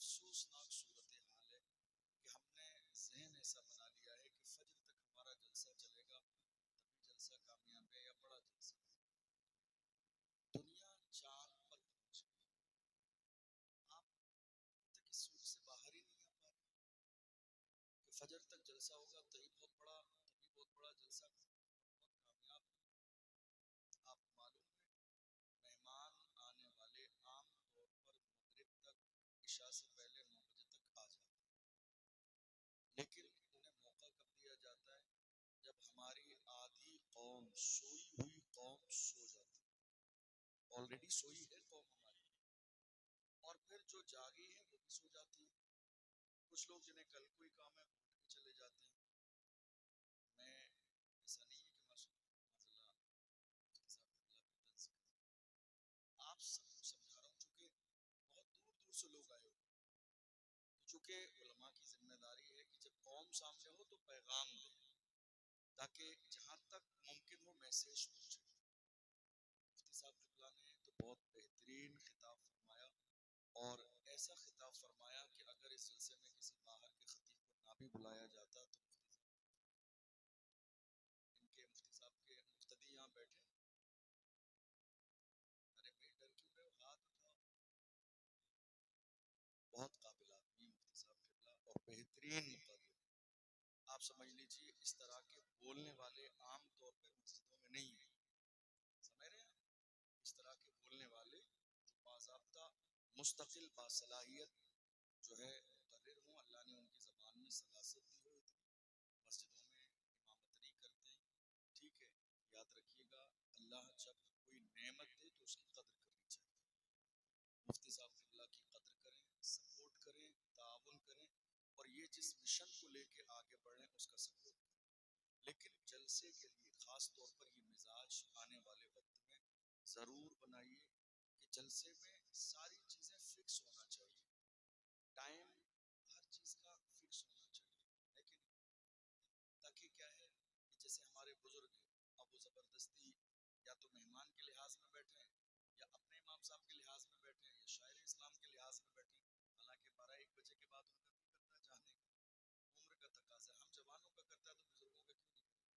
افسوسناک صورتحال ہے کہ ہم نے ذہن ایسا بنا لیا ہے کہ فجر تک ہمارا جلسہ چلے گا تبھی جلسہ کامیاب ہے یا بڑا جلسہ ہے۔ دنیا چاند پر پہنچ گئی، آپ تک اس سوچ سے باہر ہی نہیں آ پا رہے کہ فجر تک جلسہ ہوگا تبھی بہت بڑا جلسہ بہت کامیاب ہے۔ آپ معلوم ہے مہمان آنے والے عام طور پر مغرب تک، عشاء سے پہلے 9 بجے تک آ جاتے ہیں، لیکن انہیں موقع کب دیا جاتا ہے؟ جب ہماری آدھی قوم، سوئی ہوئی قوم سو جاتی ہے، آلریڈی سوئی ہے قوم ہماری، اور پھر جو جاگی ہے وہ بھی سو جاتی ہے۔ کچھ لوگ جنہیں کل کوئی کام ہے وہ اٹھ کے چلے جاتے ہیں۔ میں ایسا نہیں ہے کہ ماشاء اللہ آپ سب کو سمجھا رہا ہوں، چونکہ بہت دور دور سے لوگ آئے ہوئے، چونکہ علماء کی ذمہ داری ہے کہ جب قوم سامنے ہو تو پیغام دیں تاکہ جہاں تک ممکن ہو میسیج پہنچے۔ مفتی صاحب قبلہ نے تو بہت بہترین خطاب فرمایا، اور ایسا خطاب فرمایا کہ اگر اس جلسے میں کسی باہر کے خطیب کو نہ بھی بلایا جاتا تو مفتی صاحب کے مقتدی یہاں بیٹھے، ارے بھائی ڈر کیوں رہے ہو، ہاتھ اٹھاؤ۔ بہت قابل آدمی مفتی صاحب قبلہ اور بہترین مقرر۔ آپ سمجھ لیجیے اس طرح کے بولنے والے عام طور پر مسجدوں میں نہیں ہیں، سمجھ رہے ہیں؟ اس طرح کے بولنے والے جو باضابطہ مستقل باصلاحیت جو ہے مقرر ہوں، اللہ نے ان کی زبان میں سلاست دی ہو، مسجدوں میں امامت نہیں کرتے ہیں۔ ٹھیک ہے، یاد رکھیے گا اللہ جب کوئی نعمت دے تو اس کی قدر کرنی چاہیے۔ مفتی صاحب قبلہ کی قدر کریں، سپورٹ کریں، تعاون کریں، اور یہ جس مشن کو لے کے آگے بڑھیں اس کا سپورٹ کریں، لیکن جلسے کے لیے خاص طور پر یہ مزاج آنے والے وقت میں ضرور بنائیے کہ جلسے میں ساری چیزیں فکس ہونا چاہیے، ٹائم ہر چیز کا فکس ہونا چاہیے، لیکن تاکہ کیا ہے کہ جیسے ہمارے بزرگ ہیں، اب وہ زبردستی یا تو مہمان کے لحاظ میں بیٹھے ہیں یا اپنے امام صاحب کے لحاظ میں بیٹھے ہیں یا شاعر اسلام کے لحاظ میں بیٹھے ہیں، حالانکہ 12-1 بجے کے بعد ان کا بھی کرتا ہے جانے کا، عمر کا تقاضا ہے، ہم جوانوں کا کرتا ہے تو بزرگوں کا کیوں نہیں کرتا؟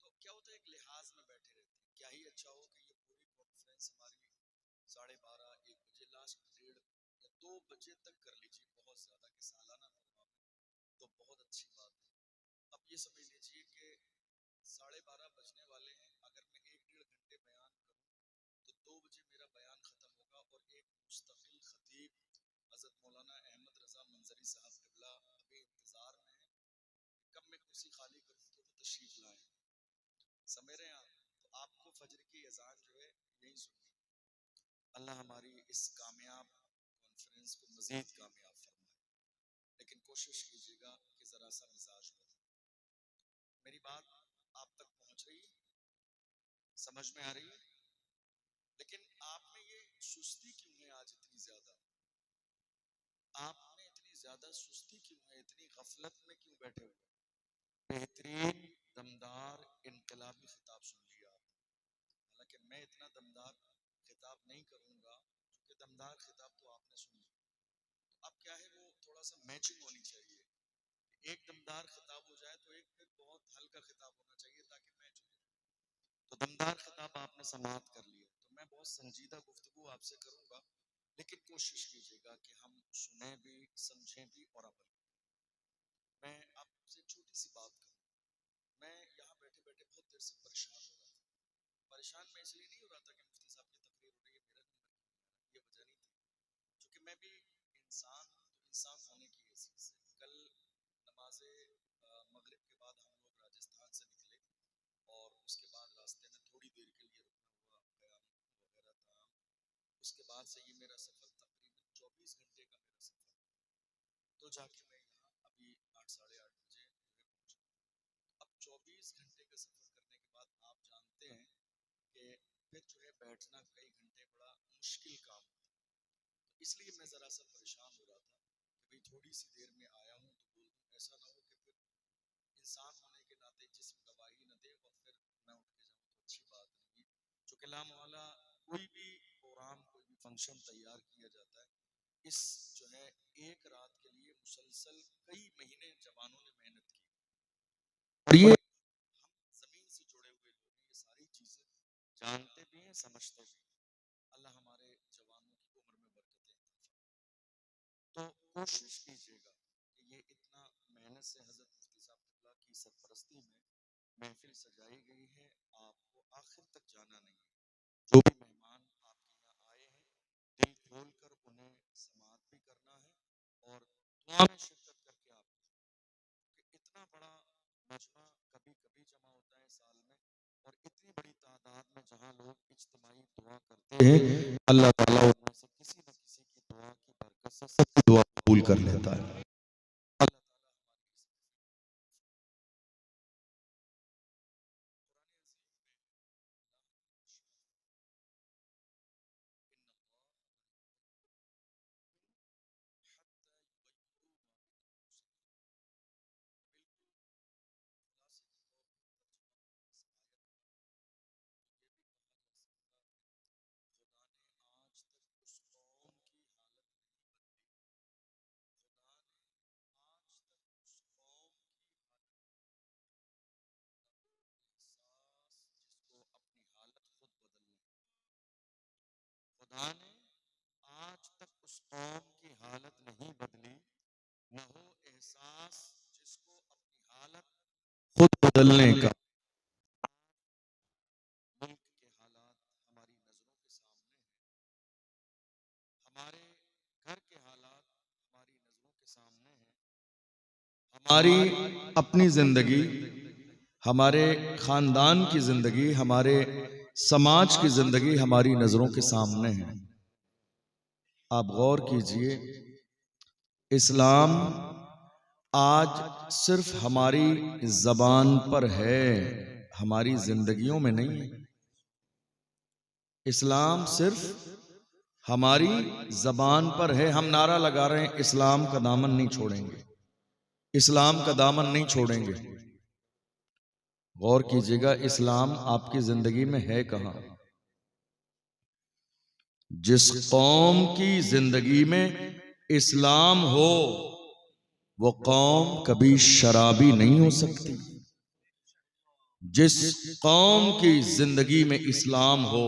تو کیا ہوتا ہے ایک لحاظ میں بیٹھے رہتے ہیں۔ کیا ہی اچھا ہو کہ یہ پوری کانفرنس ہماری 12:30-1 بجے لاسٹ 1:30 یا 2 بجے تک کر لیجیے، بہت زیادہ کہ سالانہ پروگرام ہے تو بہت اچھی بات ہے۔ اب یہ سمجھ لیجیے کہ 12:30 بجنے والے ہیں، اگر میں 1-1.5 گھنٹے بیان کروں تو 2 بجے میرا بیان ختم ہوگا، اور ایک مستقل خطیب حضرت مولانا احمد رضا منظری صاحب قبلہ ابھی انتظار میں ہیں کہ کب میں کرسی خالی کروں تو وہ تشریف لائیں، سمجھ رہے ہیں آپ؟ تو آپ کو فجر کی اذان جو ہے یہی سننی۔ اللہ ہماری اس کامیاب کانفرنس کو مزید کامیاب فرمائے، لیکن کوشش کیجیے گا کہ ذرا سا مزاج بدلے۔ میری بات آپ تک پہنچ رہی ہے، سمجھ میں آ رہی ہے؟ لیکن آپ میں یہ سستی کیوں ہے آج اتنی زیادہ؟ آپ میں اتنی زیادہ سستی کیوں ہے؟ اتنی غفلت میں کیوں بیٹھے ہوئے؟ بہترین دمدار انقلابی خطاب سن لیا آپ، حالانکہ میں اتنا دمدار خطاب نہیں کروں گا، کیونکہ دمدار خطاب تو آپ نے سن لیا، تو اب کیا ہے وہ تھوڑا سا میچنگ ہونی چاہیے، ایک دمدار خطاب ہو جائے تو ایک پھر بہت ہلکا خطاب ہونا چاہیے تاکہ میچ ہو جائے۔ تو دمدار خطاب آپ نے سماعت کر لیا، تو میں بہت سنجیدہ گفتگو آپ سے کروں گا، لیکن کوشش کیجیے گا کہ ہم سنیں بھی، سمجھیں بھی اور عمل کریں۔ میں آپ سے چھوٹی سی بات کروں، میں یہاں بیٹھے بیٹھے بہت دیر سے پریشان ہو رہا تھا۔ پریشان میں اس لیے نہیں ہو رہا تھا کہ مفتی صاحب کی تقریر ہو رہی ہے میرا نمبر کیوں نہیں آ رہا، یہ وجہ نہیں تھی، چونکہ میں بھی انسان ہوں، تو انسان ہونے کی حیثیت سے کل نماز مغرب کے بعد ہم لوگ راجستھان سے نکلے، اور اس کے بعد راستے میں تھوڑی دیر کے لیے رکنا ہوا، قیام وغیرہ تھا، اس کے بعد سے یہ میرا سفر تقریباً 24 گھنٹے کا میرا سفر، تو جا کے میں یہاں ابھی 8-8:30 بجے جو ہے پہنچا۔ اب 24 گھنٹے کا سفر کرنے کے بعد آپ جانتے ہیں کہ پھر جو ہے بیٹھنا کئی گھنٹے بڑا مشکل کام ہوتا ہے، تو اس لیے میں ذرا سا پریشان ہو رہا تھا کہ بھئی تھوڑی سی دیر میں آیا ہوں تو بول دوں، ایسا نہ ہو کہ پھر انسان ہونے کے ناطے جسم گواہی نہ دے اور پھر میں اٹھ کے جاؤں تو اچھی بات نہیں ہے۔ چونکہ لامحالہ کوئی بھی پروگرام، کوئی بھی فنکشن تیار کیا جاتا ہے، اس جو ہے ایک رات کے لیے مسلسل کئی مہینے جوانوں نے محنت کی، اور یہ ہم زمین سے جڑے ہوئے لوگ ہیں، یہ ساری چیزیں جانتے بھی ہیں، سمجھتے بھی ہیں۔ اللہ ہمارے جوانوں کی عمر میں برکتیں عطا فرمائے۔ تو کوشش کیجیے گا کہ یہ اتنا محنت سے حضرت مفتی صاحب قبلہ کی سرپرستی میں محفل سجائی گئی ہے، آپ کو آخر تک جانا نہیں ہے۔ جو بھی مہمان آپ کے یہاں آئے ہیں، دل کھول کر انہیں سماعت بھی کرنا ہے اور دعا میں شرکت کر کے آپ کہ اتنا بڑا مجمع کبھی کبھی جمع ہوتا ہے سال میں، اور اتنی بڑی تعداد میں جہاں لوگ اجتماعی دعا کرتے ہیں، اللہ تعالیٰ ان میں سے کسی نہ کسی کی دعا کی برکت سے سب کی دعا قبول کر لیتا ہے۔ اللہ تعالیٰ ہماری اس قرآن عظیم خدا نے آج تک اس قوم کی حالت نہیں بدلی، نہ ہو احساس جس کو اپنی حالت خود بدلنے کا۔ ملک کے حالات ہماری نظروں کے سامنے ہیں، ہمارے گھر کے حالات ہماری نظروں کے سامنے ہیں، ہماری اپنی زندگی، ہمارے خاندان کی زندگی، ہمارے سماج کی زندگی ہماری نظروں کے سامنے ہے۔ آپ غور کیجئے، اسلام آج صرف ہماری زبان پر ہے، ہماری زندگیوں میں نہیں ہے۔ اسلام صرف ہماری زبان پر ہے، ہم نعرہ لگا رہے ہیں اسلام کا دامن نہیں چھوڑیں گے، اسلام کا دامن نہیں چھوڑیں گے۔ غور کیجئے گا، اسلام آپ کی زندگی میں ہے کہاں؟ جس قوم کی زندگی میں اسلام ہو، وہ قوم کبھی شرابی نہیں ہو سکتی۔ جس قوم کی زندگی میں اسلام ہو،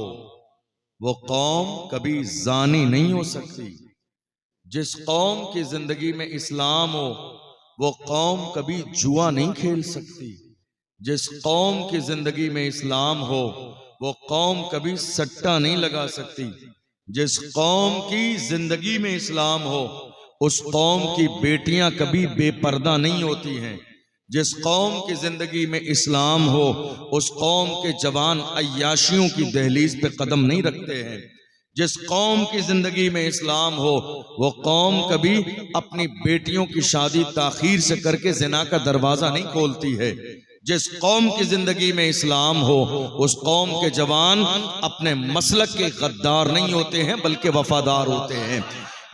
وہ قوم کبھی زانی نہیں ہو سکتی۔ جس قوم کی زندگی میں اسلام ہو، وہ قوم کبھی جوا نہیں کھیل سکتی۔ جس قوم کی زندگی میں اسلام ہو، وہ قوم کبھی سٹا نہیں لگا سکتی۔ جس قوم کی زندگی میں اسلام ہو، اس قوم کی بیٹیاں کبھی بے پردہ نہیں ہوتی ہیں۔ جس قوم کی زندگی میں اسلام ہو، اس قوم کے جوان عیاشیوں کی دہلیز پہ قدم نہیں رکھتے ہیں۔ جس قوم کی زندگی میں اسلام ہو، وہ قوم کبھی اپنی بیٹیوں کی شادی تاخیر سے کر کے زنا کا دروازہ نہیں کھولتی ہے۔ جس قوم کی زندگی میں اسلام ہو، اس قوم کے جوان اپنے مسلک کے غدار نہیں ہوتے ہیں بلکہ وفادار ہوتے ہیں۔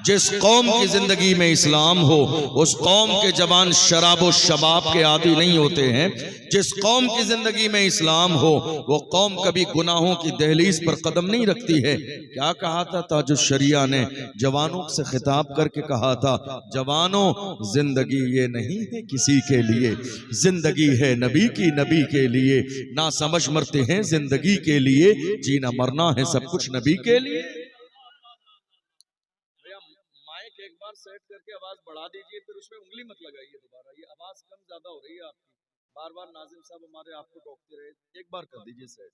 جس قوم کی زندگی میں اسلام ہو، اس قوم کے جوان شراب و شباب کے عادی نہیں ہوتے ہیں۔ جس قوم کی زندگی میں اسلام ہو، وہ قوم کبھی گناہوں کی دہلیز پر قدم نہیں رکھتی ہے۔ کیا کہا تھا تاج الشریعہ نے؟ جوانوں سے خطاب کر کے کہا تھا، جوانوں زندگی یہ نہیں ہے کسی کے لیے، زندگی ہے نبی کی، نبی کے لیے۔ نہ سمجھ مرتے ہیں زندگی کے لیے، جینا مرنا ہے سب کچھ نبی کے لیے۔ مائک ایک بار سیٹ کر کے آواز بڑھا دیجئے، پھر اس میں انگلی مت لگائیے دوبارہ، یہ آواز کم زیادہ ہو رہی ہے آپ کی، بار بار ناظم صاحب ہمارے آپ کو ٹوکتے رہے، ایک بار کر دیجئے سیٹ۔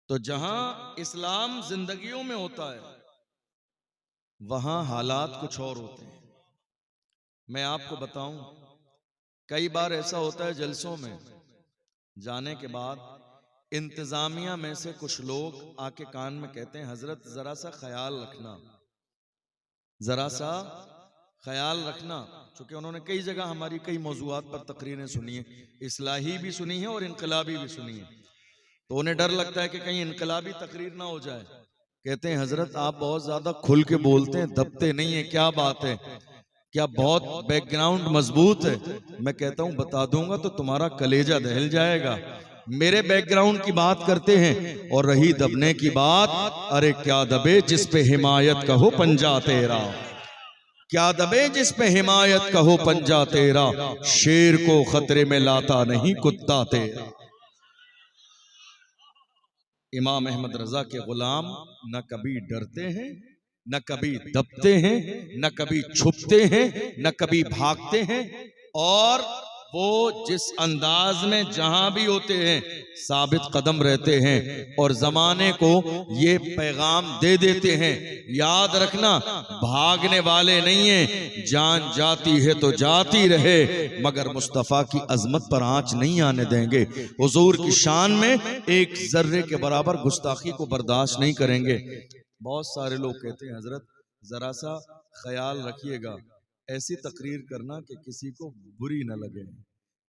تو جہاں اسلام زندگیوں میں ہوتا ہے، وہاں حالات کچھ اور ہوتے ہیں۔ میں آپ کو بتاؤں، کئی بار ایسا ہوتا ہے جلسوں میں جانے کے بعد انتظامیہ میں سے کچھ لوگ آ کے کان میں کہتے ہیں، حضرت ذرا سا خیال رکھنا، ذرا سا خیال رکھنا، چونکہ انہوں نے کئی جگہ ہماری کئی موضوعات پر تقریریں سنی ہیں، اصلاحی بھی سنی ہیں اور انقلابی بھی سنی ہیں، تو انہیں ڈر لگتا ہے کہ کہیں انقلابی تقریر نہ ہو جائے۔ کہتے ہیں حضرت آپ بہت زیادہ کھل کے بولتے ہیں، دبتے نہیں ہیں، کیا بات ہے؟ کیا بہت بیک گراؤنڈ مضبوط ہے؟ میں کہتا ہوں بتا دوں گا تو تمہارا کلیجہ دہل جائے گا۔ میرے بیک گراؤنڈ کی بات کرتے ہیں، اور رہی دبنے کی بات، ارے کیا دبے جس پہ حمایت کا ہو پنجہ تیرا۔ کیا دبے جس پہ حمایت کا ہو پنجہ تیرا، شیر کو خطرے میں لاتا نہیں کتا تیرا۔ امام احمد رضا کے غلام نہ کبھی ڈرتے ہیں، نہ کبھی دبتے ہیں، نہ کبھی چھپتے ہیں، نہ کبھی بھاگتے ہیں، اور وہ جس انداز میں جہاں بھی ہوتے ہیں ثابت قدم رہتے ہیں اور زمانے کو یہ پیغام دے دیتے ہیں، یاد رکھنا بھاگنے والے نہیں ہیں، جان جاتی ہے تو جاتی رہے مگر مصطفیٰ کی عظمت پر آنچ نہیں آنے دیں گے۔ حضور کی شان میں ایک ذرے کے برابر گستاخی کو برداشت نہیں کریں گے۔ بہت سارے لوگ کہتے ہیں حضرت ذرا سا خیال رکھیے گا، ایسی تقریر کرنا کہ کسی کو بری نہ لگے،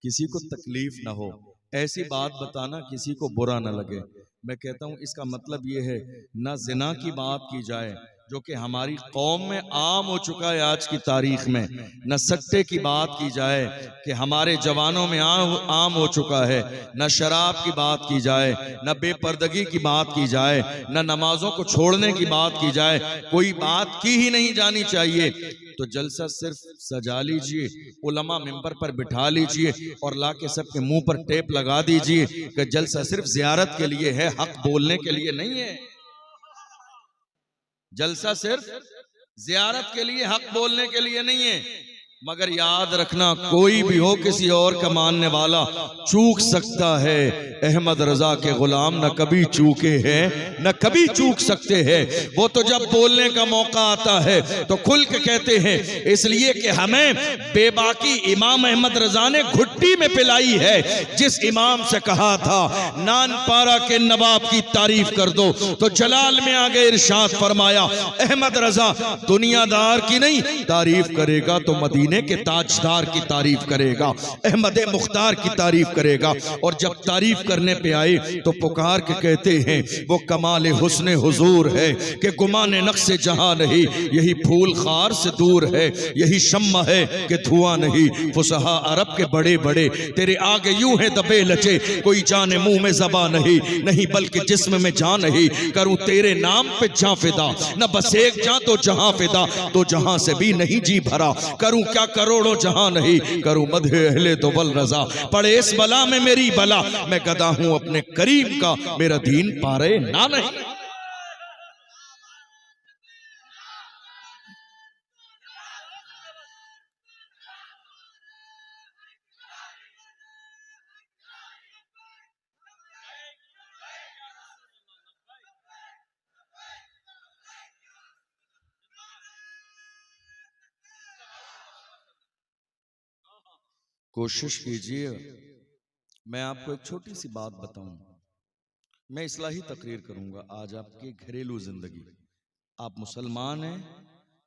کسی کو تکلیف نہ ہو، ایسی بات بتانا کسی کو برا نہ لگے۔ میں کہتا ہوں اس کا مطلب یہ ہے نہ زنا کی بات کی جائے جو کہ ہماری قوم میں عام ہو چکا ہے آج کی تاریخ میں، نہ سٹے کی بات کی جائے کہ ہمارے جوانوں میں عام ہو چکا ہے، نہ شراب کی بات کی جائے، نہ بے پردگی کی بات کی جائے، نہ نمازوں کو چھوڑنے کی بات کی جائے، کوئی بات کی ہی نہیں جانی چاہیے۔ تو جلسہ صرف سجا لیجئے، علماء ممبر پر بٹھا لیجئے اور لا کے سب کے منہ پر ٹیپ لگا دیجئے کہ جلسہ صرف زیارت کے لیے ہے، حق بولنے کے لیے نہیں ہے۔ جلسہ صرف زیارت کے لیے، حق بولنے کے لیے نہیں ہے، مگر یاد رکھنا کوئی بھی ہو کسی اور کا ماننے والا چوک سکتا ہے، احمد رضا کے غلام نہ کبھی چوکے ہیں نہ کبھی چوک سکتے ہیں۔ وہ تو جب بولنے کا موقع آتا ہے تو کھل کے کہتے ہیں، اس لیے کہ ہمیں بے باکی امام احمد رضا نے گھٹی میں پلائی ہے۔ جس امام سے کہا تھا نان پارا کے نواب کی تعریف کر دو تو جلال میں آگے ارشاد فرمایا احمد رضا دنیا دار کی نہیں تعریف کرے گا تو مدینہ کے تاجدار کی تعریف کرے گا، احمد مختار کی تعریف کرے گا۔ اور جب تعریف کرنے پہ آئے تو پکار کے کہتے ہیں وہ کمال حسن حضور ہے کہ گمان نقص جہاں نہیں، یہی پھول خار سے دور ہے، یہی شمع ہے کہ دھواں نہیں۔ فصحا عرب کے بڑے بڑے تیرے آگے یوں ہے دبے لچے، کوئی جانے منہ میں زبان نہیں بلکہ جسم میں جان نہیں۔ کروں تیرے نام پہ جاں فدا، نہ بس ایک جاں تو جہاں فدا، تو جہاں سے بھی نہیں جی بھرا۔ کروں کیا کروڑوں جہاں نہیں، کروں مدح اہل دول رضا، پڑے اس بلا میں میری بلا، میں گدا ہوں اپنے کریم کا، میرا دین پارے نہ نہیں۔ کوشش کیجئے میں آپ کو ایک چھوٹی سی بات بتاؤں، میں اصلاحی تقریر کروں گا آج آپ کی گھریلو زندگی۔ آپ مسلمان ہیں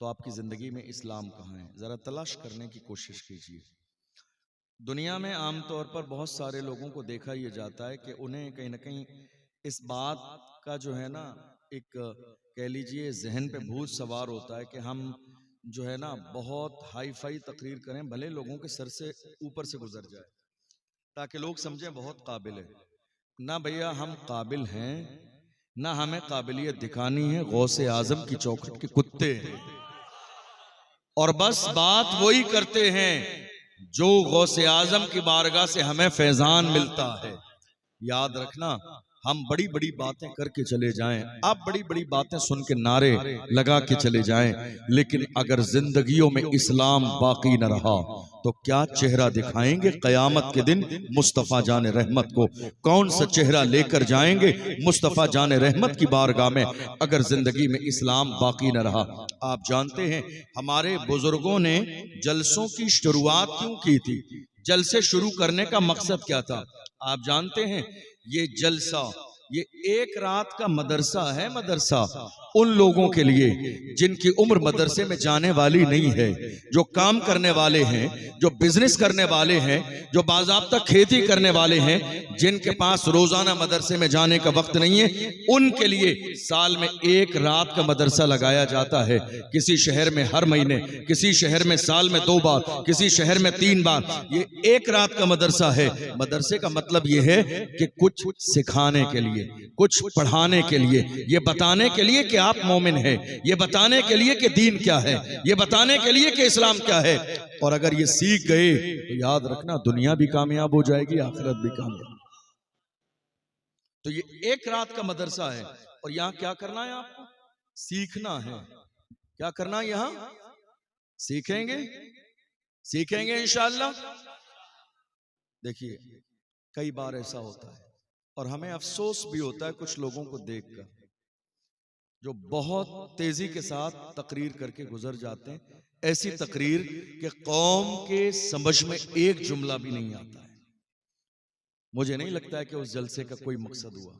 تو آپ کی زندگی میں اسلام کہاں ہے، ذرا تلاش کرنے کی کوشش کیجئے۔ دنیا میں عام طور پر بہت سارے لوگوں کو دیکھا یہ جاتا ہے کہ انہیں کہیں نہ کہیں اس بات کا جو ہے نا ایک کہہ لیجئے ذہن پہ بھوت سوار ہوتا ہے کہ ہم جو ہے نا بہت ہائی فائی تقریر کریں، بھلے لوگوں کے سر سے اوپر سے گزر جائے تاکہ لوگ سمجھیں بہت قابل ہے۔ نہ بھیا ہم قابل ہیں، نہ ہمیں قابلیت دکھانی ہے، غوث اعظم کی چوکھٹ کے کتے ہیں اور بس بات وہی کرتے ہیں جو غوث اعظم کی بارگاہ سے ہمیں فیضان ملتا ہے۔ یاد رکھنا ہم بڑی بڑی باتیں کر کے چلے جائیں، آپ بڑی بڑی باتیں سن کے نعرے لگا کے چلے جائیں، لیکن اگر زندگیوں میں اسلام باقی نہ رہا تو کیا چہرہ دکھائیں گے قیامت کے دن مصطفیٰ جان رحمت کو؟ کون سا چہرہ لے کر جائیں گے مصطفیٰ جان رحمت کی بارگاہ میں اگر زندگی میں اسلام باقی نہ رہا؟ آپ جانتے ہیں ہمارے بزرگوں نے جلسوں کی شروعات کیوں کی تھی؟ جلسے شروع کرنے کا مقصد کیا تھا؟ آپ جانتے ہیں یہ جلسہ یہ ایک رات کا مدرسہ ہے، مدرسہ ان لوگوں کے لیے جن کی عمر مدرسے میں جانے والی نہیں ہے، جو کام کرنے والے ہیں، جو بزنس کرنے والے ہیں، جو باضابطہ کھیتی کرنے والے ہیں، جن کے پاس روزانہ مدرسے میں جانے کا وقت نہیں ہے، ان کے لیے سال میں ایک رات کا مدرسہ لگایا جاتا ہے۔ کسی شہر میں ہر مہینے، کسی شہر میں سال میں 2 بار، کسی شہر میں 3 بار، یہ ایک رات کا مدرسہ ہے۔ مدرسے کا مطلب یہ ہے کہ کچھ سکھانے کے لیے، کچھ پڑھانے کے لیے، یہ بتانے کے لیے کہ آپ مومن ہیں، یہ بتانے کے لیے کہ دین کیا ہے، یہ بتانے کے لیے کہ اسلام کیا ہے. اور اگر یہ سیکھ گئے تو یاد رکھنا دنیا بھی کامیاب ہو جائے گی، آخرت بھی کامیاب. تو یہ ایک رات کا مدرسہ ہے، اور یہاں کیا کرنا ہے آپ کو؟ سیکھنا ہے. کیا کرنا ہے یہاں؟ سیکھیں گے، سیکھیں گے انشاءاللہ. دیکھیے کئی بار ایسا ہوتا ہے اور ہمیں افسوس بھی ہوتا ہے کچھ لوگوں کو دیکھ کر جو بہت تیزی کے ساتھ تقریر کر کے گزر جاتے ہیں، ایسی تقریر کہ قوم کے سمجھ میں ایک جملہ بھی نہیں آتا ہے. مجھے نہیں لگتا ہے کہ اس جلسے کا کوئی مقصد ہوا،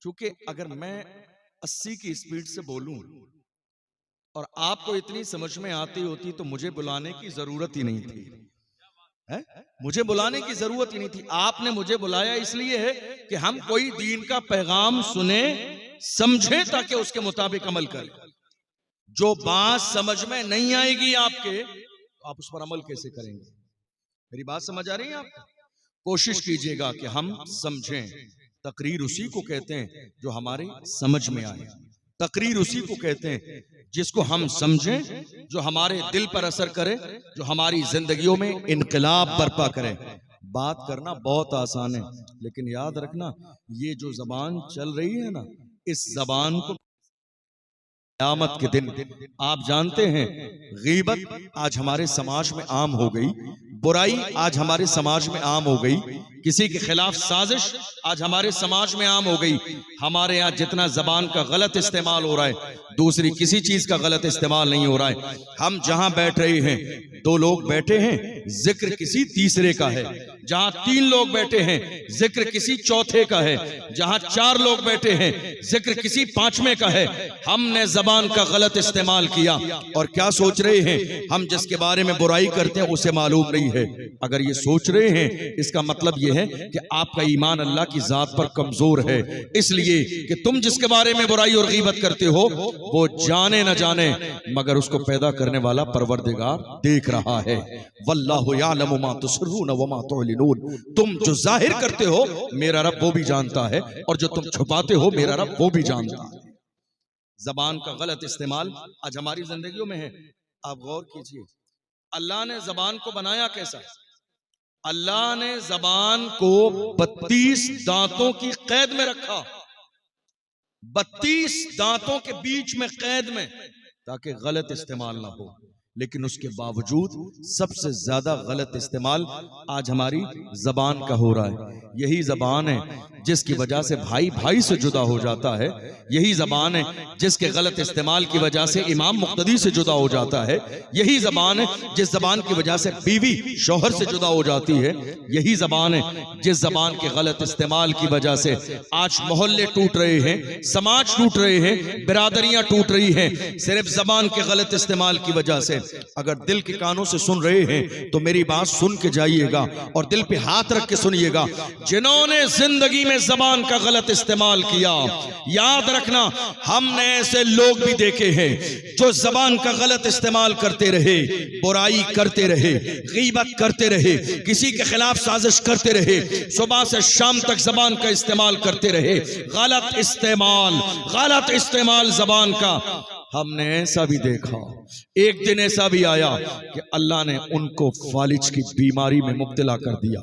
چونکہ اگر میں 80 کی سپیڈ سے بولوں اور آپ کو اتنی سمجھ میں آتی ہوتی تو مجھے بلانے کی ضرورت ہی نہیں تھی. مجھے بلانے کی ضرورت ہی نہیں تھی. آپ نے مجھے بلایا اس لیے ہے کہ ہم کوئی دین کا پیغام سنیں، سمجھیں، تاکہ اس کے مطابق عمل کریں. جو بات سمجھ میں نہیں آئے گی آپ کے، آپ اس پر عمل کیسے کریں گے؟ میری بات سمجھ آ رہی ہے آپ کو؟ کوشش کیجئے گا کہ ہم سمجھیں. تقریر اسی کو کہتے ہیں جو ہمارے سمجھ میں آئے. تقریر اسی کو کہتے ہیں جس کو ہم سمجھیں، جو ہمارے دل پر اثر کرے، جو ہماری زندگیوں میں انقلاب برپا کرے. بات کرنا بہت آسان ہے، لیکن یاد رکھنا یہ جو زبان چل رہی ہے نا، اس زبان کو قیامت کے دن آپ جانتے ہیں غیبت آج ہمارے سماج میں عام ہو گئی، برائی آج ہمارے سماج میں عام ہو گئی، کسی کے خلاف سازش آج ہمارے سماج میں عام ہو گئی. ہمارے یہاں جتنا زبان کا غلط استعمال ہو رہا ہے دوسری کسی چیز کا غلط استعمال نہیں ہو رہا ہے. ہم جہاں بیٹھ رہے ہیں 2 لوگ بیٹھے ہیں، ذکر کسی تیسرے کا ہے. جہاں 3 لوگ بیٹھے ہیں ذکر کسی چوتھے کا ہے. جہاں 4 لوگ بیٹھے ہیں ذکر کسی 5ویں کا ہے. ہم نے زبان کا غلط استعمال کیا اور کیا سوچ رہے ہیں ہم جس کے بارے میں برائی کرتے ہیں اسے معلوم نہیں ہے. اگر یہ سوچ رہے ہیں اس کا مطلب یہ ہے کہ آپ کا ایمان اللہ کی ذات پر کمزور ہے، اس لیے کہ تم جس کے بارے میں برائی اور غیبت کرتے ہو وہ جانے نہ جانے مگر اس کو پیدا کرنے والا پروردگار دیکھ رہا ہے. واللہ یعلم ما تسرون وما تعلنون. تم جو ظاہر کرتے ہو میرا رب وہ بھی جانتا ہے، اور جو تم چھپاتے ہو میرا رب وہ بھی جانتا ہے. زبان کا غلط استعمال آج ہماری زندگیوں میں ہے. آپ غور کیجئے اللہ نے زبان کو بنایا کیسا؟ اللہ نے زبان کو 32 دانتوں کی قید میں رکھا، 32 دانتوں کے بیچ میں قید میں، تاکہ غلط استعمال نہ ہو. لیکن اس کے باوجود سب سے زیادہ غلط استعمال آج ہماری زبان کا ہو رہا ہے. یہی زبان ہے جس کی وجہ سے بھائی بھائی سے جدا ہو جاتا ہے. یہی زبان ہے جس کے غلط استعمال کی وجہ سے امام مقتدی سے جدا ہو جاتا ہے. یہی زبان ہے جس زبان کی وجہ سے بیوی شوہر سے جدا ہو جاتی ہے. یہی زبان ہے جس زبان کے غلط استعمال کی وجہ سے آج محلے ٹوٹ رہے ہیں، سماج ٹوٹ رہے ہیں، برادریاں ٹوٹ رہی ہیں، صرف زبان کے غلط استعمال کی وجہ سے. اگر دل کے کانوں سے سن رہے ہیں تو میری بات سن کے جائیے گا اور دل پہ ہاتھ رکھ کے سنیے گا. جنہوں نے زندگی میں زبان کا غلط استعمال کیا، یاد رکھنا ہم نے ایسے لوگ بھی دیکھے ہیں جو زبان کا غلط استعمال کرتے رہے، برائی کرتے رہے، غیبت کرتے رہے، کسی کے خلاف سازش کرتے رہے، صبح سے شام تک زبان کا استعمال کرتے رہے. غلط استعمال زبان کا. ہم نے ایسا بھی دیکھا، ایک دن ایسا بھی آیا کہ اللہ نے ان کو فالج کی بیماری میں مبتلا کر دیا.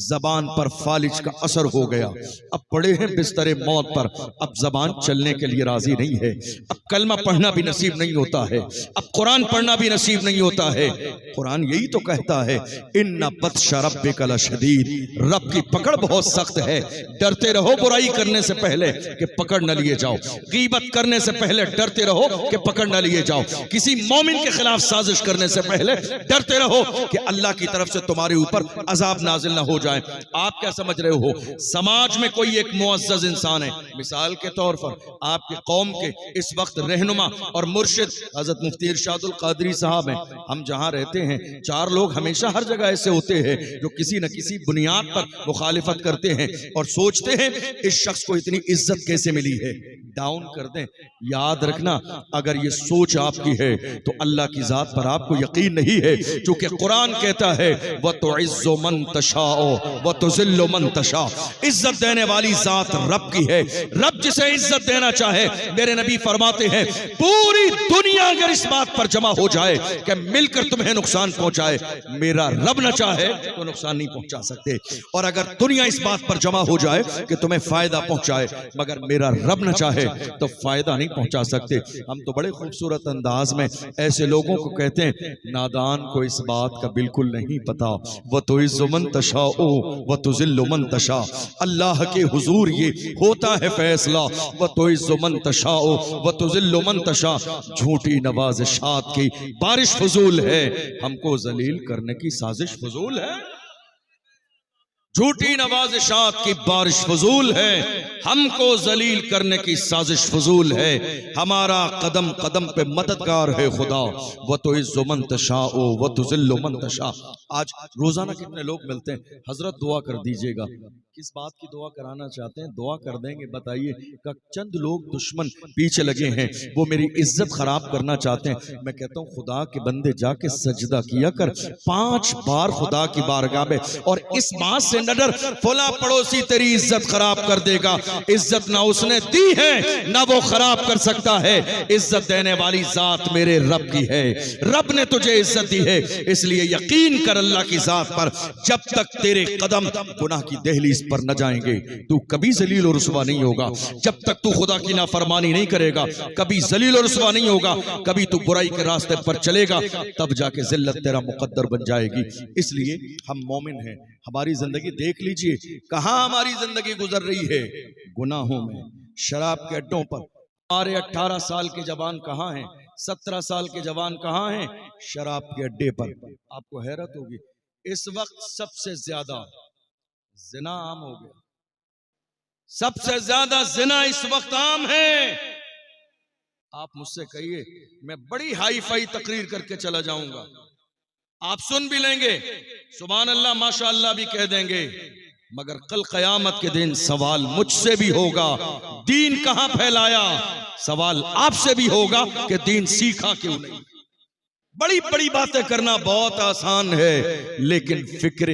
زبان پر فالج کا اثر ہو گیا. اب پڑے ہیں بستر موت پر، اب زبان چلنے کے لیے راضی نہیں ہے، اب کلمہ پڑھنا بھی نصیب نہیں ہوتا ہے، اب قرآن پڑھنا بھی نصیب نہیں ہوتا ہے. قرآن یہی تو کہتا ہے ان بطش ربک لشدید، رب کی پکڑ بہت سخت ہے. ڈرتے رہو برائی کرنے سے پہلے کہ پکڑ نہ لیے جاؤ، غیبت کرنے سے پہلے ڈرتے رہو کہ پکڑ نہ لیے جاؤ، کسی مومن کے خلاف سازش کرنے سے پہلے ڈرتے رہو کہ اللہ کی طرف سے تمہارے اوپر عذاب نازل نہ ہو جائے. آپ کیا سمجھ رہے ہو سماج میں کوئی ایک معزز انسان ہے، مثال کے طور پر آپ کی قوم کے اس وقت رہنما اور مرشد حضرت مفتی ارشاد القادری صاحب ہیں. ہم جہاں رہتے ہیں 4 لوگ ہمیشہ ہر جگہ ایسے ہوتے ہیں جو کسی نہ کسی بنیاد پر مخالفت کرتے ہیں اور سوچتے ہیں اس شخص کو اتنی عزت کیسے ملی ہے، ڈاؤن کر دیں. یاد رکھنا اگر یہ سوچ آپ کی ہے تو اللہ کی ذات پر آپ کو یقین نہیں ہے، چونکہ قرآن کہتا ہے وَتُعِزُّ مَن تَشَاءُ وَتُذِلُّ مَن تَشَاءُ، عزت دینے والی ذات رب کی ہے۔ رب جسے عزت دینا چاہے، میرے نبی فرماتے ہیں پوری دنیا اگر اس بات پر جمع ہو جائے کہ مل کر تمہیں نقصان پہنچائے، میرا رب نہ چاہے تو نقصان نہیں پہنچا سکتے، اور اگر دنیا اس بات پر جمع ہو جائے کہ تمہیں فائدہ پہنچائے مگر میرا رب نہ چاہے تو فائدہ نہیں پہنچا سکتے۔ ہم تو بڑے خوبصورت انداز میں ایسے لوگوں کو کہتے ہیں نادان کو اس بات کا بالکل نہیں پتا، وَتُعِزُّ مَن تَشَاءُ وَتُذِلُّ مَن تَشَاءُ، اللہ کے حضور یہ ہوتا ہے فیصلہ، وَتُعِزُّ مَن تَشَاءُ وَتُذِلُّ مَن تَشَاءُ۔ جھوٹی نوازشات کی بارش فضول ہے، ہم کو ذلیل کرنے کی سازش فضول ہے، جھوٹی نوازشات کی بارش فضول ہے، ہم کو ذلیل کرنے کی سازش فضول ہے، ہمارا قدم قدم پہ مددگار ہے خدا، وَتُعِزُّ مَن تَشَاءُ وَتُذِلُّ مَن تَشَاءُ۔ آج روزانہ کتنے لوگ ملتے ہیں، حضرت دعا کر دیجئے گا، کس بات کی دعا کرانا چاہتے ہیں؟ دعا کر دیں گے، بتائیے کہ چند لوگ دشمن پیچھے لگے ہیں، وہ میری عزت خراب کرنا چاہتے ہیں، میں کہتا ہوں خدا کے بندے جا کے سجدہ کیا کر 5 بار خدا کی بارگاہ میں، اور اس بات سے نہ ڈر فلاں پڑوسی تیری عزت خراب کر دے گا، عزت نہ اس نے دی ہے نہ وہ خراب کر سکتا ہے، عزت دینے والی ذات میرے رب کی ہے، رب نے تجھے عزت دی ہے، اس لیے یقین کر اللہ کی ذات پر، جب تک تیرے قدم گناہ کی دہلیز پر نہ جائیں گے تو کبھی ذلیل و رسوا نہیں ہوگا، جب تک تو خدا کی نافرمانی نہیں کرے گا کبھی ذلیل و رسوا نہیں ہوگا، کبھی تو برائی کے راستے پر چلے گا تب جا کے ذلت تیرا مقدر بن جائے گی۔ اس لیے ہم مومن ہیں، ہماری زندگی دیکھ لیجئے کہاں ہماری زندگی گزر رہی ہے، گناہوں میں، شراب کے اڈوں پر۔ ہمارے 18 سال کے جوان کہاں ہیں، 17 سال کے جوان کہاں ہیں، شراب کے اڈے پر۔ آپ کو حیرت ہوگی اس وقت سب سے زیادہ زنا عام ہو گیا، سب سے زیادہ زنا اس وقت عام ہے۔ آپ مجھ سے کہیے میں بڑی ہائی فائی تقریر کر کے چلا جاؤں گا، آپ سن بھی لیں گے، سبحان اللہ ماشاءاللہ بھی کہہ دیں گے، مگر کل قیامت کے دن سوال مجھ سے بھی ہوگا دین کہاں پھیلایا، سوال آپ سے بھی ہوگا کہ دین سیکھا کیوں نہیں۔ بڑی بڑی باتیں کرنا بہت آسان ہے، لیکن فکر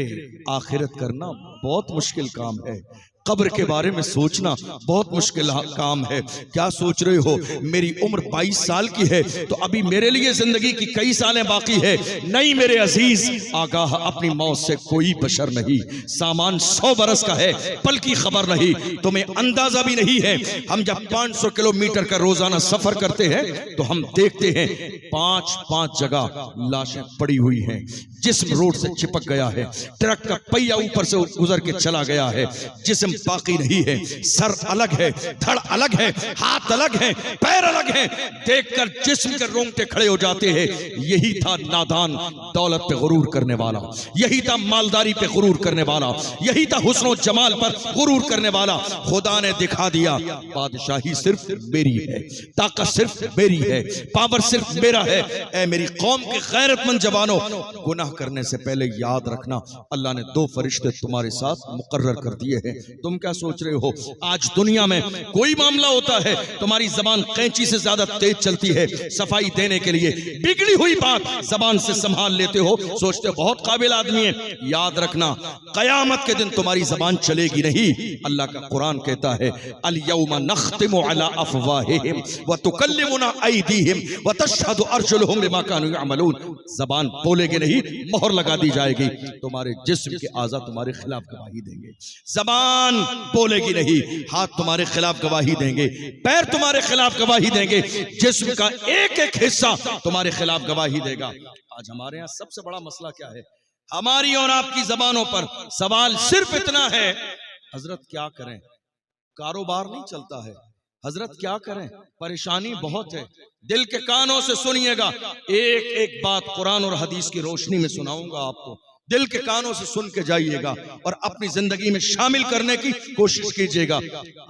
آخرت کرنا بہت مشکل کام ہے، قبر کے بارے میں سوچنا بہت مشکل کام ہے۔ کیا سوچ رہے ہو میری عمر 22 سال کی ہے تو ابھی میرے لیے زندگی کی کئی سالیں باقی ہے؟ نہیں میرے عزیز، آگاہ اپنی موت سے کوئی بشر نہیں، سامان 100 برس کا ہے، پل کی خبر نہیں، تمہیں اندازہ بھی نہیں ہے۔ ہم جب 500 کلومیٹر کا روزانہ سفر کرتے ہیں تو ہم دیکھتے ہیں 5 جگہ لاشیں پڑی ہوئی ہیں، جسم روڈ سے چپک گیا ہے، ٹرک کا پہیہ اوپر سے گزر کے چلا گیا ہے، جسم باقی نہیں ہے، سر الگ ہے، دھڑ الگ ہے، ہاتھ الگ ہے، پیر الگ ہے، دیکھ کر جسم کے رونگٹے کھڑے ہو جاتے ہیں۔ یہی تھا نادان دولت پہ غرور کرنے والا، یہی تھا مالداری پہ غرور کرنے والا، یہی تھا حسن و جمال پر غرور کرنے والا۔ خدا نے دکھا دیا بادشاہی صرف میری ہے، طاقت صرف میری ہے، پاور صرف میرا ہے۔ اے میری قوم کے غیرت مند جوانوں، گناہ کرنے سے پہلے یاد رکھنا اللہ نے 2 فرشتے تمہارے ساتھ مقرر کر دیے ہیں۔ تم کیا سوچ رہے ہو آج دنیا میں کوئی معاملہ ہوتا ہے تمہاری زبان قینچی سے زیادہ تیز چلتی ہے صفائی دینے کے لیے، بگڑی ہوئی بات زبان سے سنبھال لیتے ہو، سوچتے بہت قابل آدمی ہے۔ یاد رکھنا قیامت کے دن تمہاری زبان چلے گی نہیں۔ اللہ کا قرآن کہتا ہے الیوم نختم علی افواہہم وتکلمنا ایدیہم وتشہد ارجلہم بما کانوا یعملون۔ زبان بولے گی نہیں، مہر لگا دی جائے گی، تمہارے جسم کے اعضاء تمہارے خلاف گواہی دیں گے۔ زبان بولے گی نہیں، ہاتھ تمہارے خلاف گواہی دیں گے، پیر تمہارے خلاف گواہی دیں گے، جسم کا ایک ایک حصہ تمہارے خلاف گواہی دے گا۔ آج ہمارے ہاں سب سے بڑا مسئلہ کیا ہے؟ ہماری اور آپ کی زبانوں پر سوال صرف اتنا ہے حضرت کیا کریں، کاروبار نہیں چلتا ہے، حضرت کیا کریں، پریشانی بہت ہے۔ دل کے کانوں سے سنیے گا، ایک ایک بات قرآن اور حدیث کی روشنی میں سناؤں گا آپ کو، دل کے کانوں سے سن کے جائیے گا اور اپنی زندگی میں شامل کرنے کی کوشش کیجیے گا۔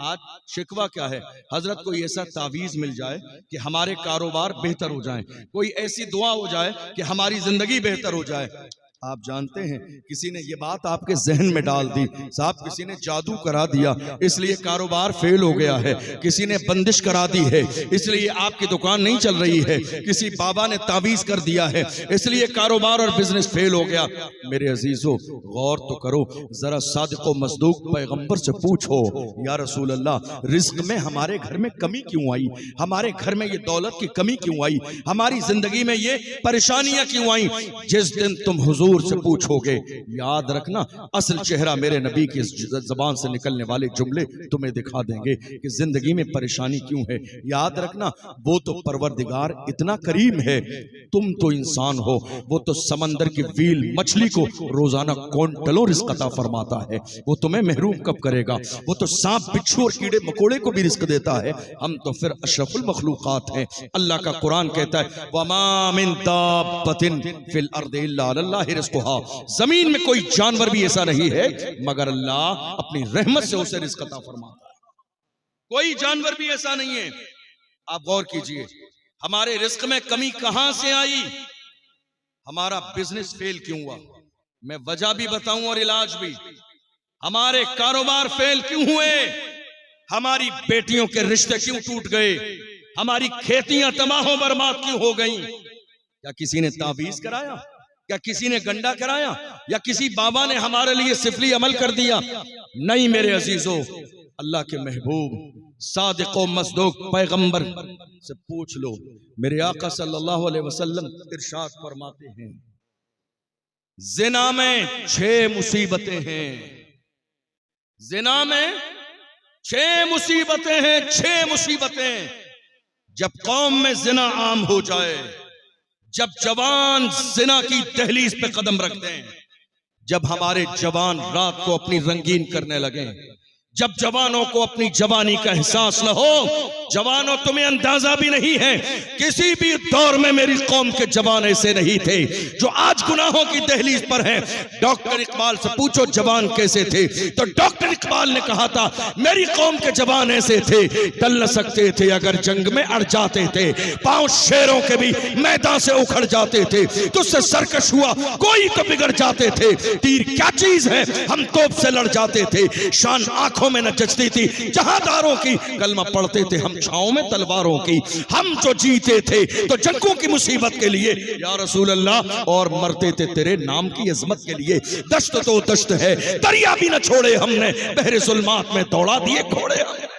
آج شکوہ کیا ہے؟ حضرت کوئی ایسا تعویذ مل جائے کہ ہمارے کاروبار بہتر ہو جائیں، کوئی ایسی دعا ہو جائے کہ ہماری زندگی بہتر ہو جائے۔ آپ جانتے ہیں کسی نے یہ بات آپ کے ذہن میں ڈال دی، صاحب کسی نے جادو کرا دیا اس لیے کاروبار فیل ہو گیا ہے، کسی نے بندش کرا دی ہے اس لیے آپ کی دکان نہیں چل رہی ہے، کسی بابا نے تعویذ کر دیا ہے اس لیے کاروبار اور بزنس فیل ہو گیا۔ میرے عزیزو غور تو کرو، ذرا صادق و مصدوق پیغمبر سے پوچھو، یا رسول اللہ رزق میں ہمارے گھر میں کمی کیوں آئی، ہمارے گھر میں یہ دولت کی کمی کیوں آئی، ہماری زندگی میں یہ پریشانیاں کیوں آئیں؟ جس دن تم حضور سے پوچھو گے یاد رکھنا اصل چہرہ میرے نبی کی زبان سے نکلنے والے جملے تمہیں دکھا دیں گے کہ زندگی میں پریشانی کیوں ہے۔ یاد رکھنا وہ تو پروردگار اتنا کریم ہے، تم تو انسان ہو، وہ تو سمندر کی ویل مچھلی کو روزانہ کونٹلوں رزق عطا فرماتا ہے، وہ تمہیں محروم کب کرے گا؟ وہ تو سانپ بچھو اور کیڑے مکوڑے کو بھی رزق دیتا ہے، ہم تو پھر اشرف المخلوقات ہیں۔ اللہ کا قرآن کہتا ہے وَمَا مِن دَابَّةٍ فِي الْأَرْضِ إِلَّا عَلَى اللَّهِ رِزْقُهَا، زمین میں کوئی جانور بھی ایسا نہیں ہے مگر اللہ اپنی رحمت سے اسے رزق عطا فرماتا ہے، کوئی جانور بھی ایسا نہیں ہے۔ آپ غور کیجئے ہمارے رزق میں کمی کہاں سے آئی، ہمارا بزنس فیل کیوں ہوا، میں وجہ بھی بتاؤں اور علاج بھی، ہمارے کاروبار فیل کیوں ہوئے، ہماری بیٹیوں کے رشتے کیوں ٹوٹ گئے، ہماری کھیتیاں تباہ و برباد کیوں ہو گئیں؟ کیا کسی نے تعویذ کرایا، کیا کسی نے گنڈا کرایا، یا کسی بابا نے ہمارے لیے سفلی عمل کر دیا؟ نہیں میرے عزیزو، اللہ کے محبوب صادق و مصدوق پیغمبر سے پوچھ لو۔ میرے آقا صلی اللہ علیہ وسلم ارشاد فرماتے ہیں زنا میں 6 مصیبتیں ہیں، زنا میں 6 مصیبتیں ہیں، 6 مصیبتیں۔ جب قوم میں زنا عام ہو جائے، جب جوان زنا کی دہلیز پہ قدم رکھتے ہیں، جب ہمارے جوان رات کو اپنی رنگین کرنے لگیں، جب جوانوں کو اپنی جوانی کا احساس نہ ہو۔ جوانوں تمہیں اندازہ بھی نہیں ہے، کسی بھی دور میں میری قوم کے جوان ایسے نہیں تھے جو آج گناہوں کی دہلیز پر ہیں۔ ڈاکٹر اقبال سے پوچھو جوان کیسے تھے، تو ڈاکٹر اقبال نے کہا تھا میری قوم کے جوان ایسے تھے ٹل نہ سکتے تھے اگر جنگ میں اڑ جاتے تھے، پاؤں شیروں کے بھی میدان سے اکھڑ جاتے تھے، تجھ سے سرکش ہوا کوئی تو بگڑ جاتے تھے، تیر کیا چیز ہے ہم توپ سے لڑ جاتے تھے، شان آنکھوں میں نہ جچتی تھی جہاں داروں کی، کلمہ پڑھتے تھے ہم چھاؤں میں تلواروں کی، ہم جو جیتے تھے تو جنگوں کی مصیبت کے لیے یا رسول اللہ، اور مرتے تھے تیرے نام کی عظمت کے لیے۔ دشت تو دشت ہے، دریا بھی نہ چھوڑے ہم نے، بحر ظلمات میں دوڑا دیے گھوڑے ہم نے۔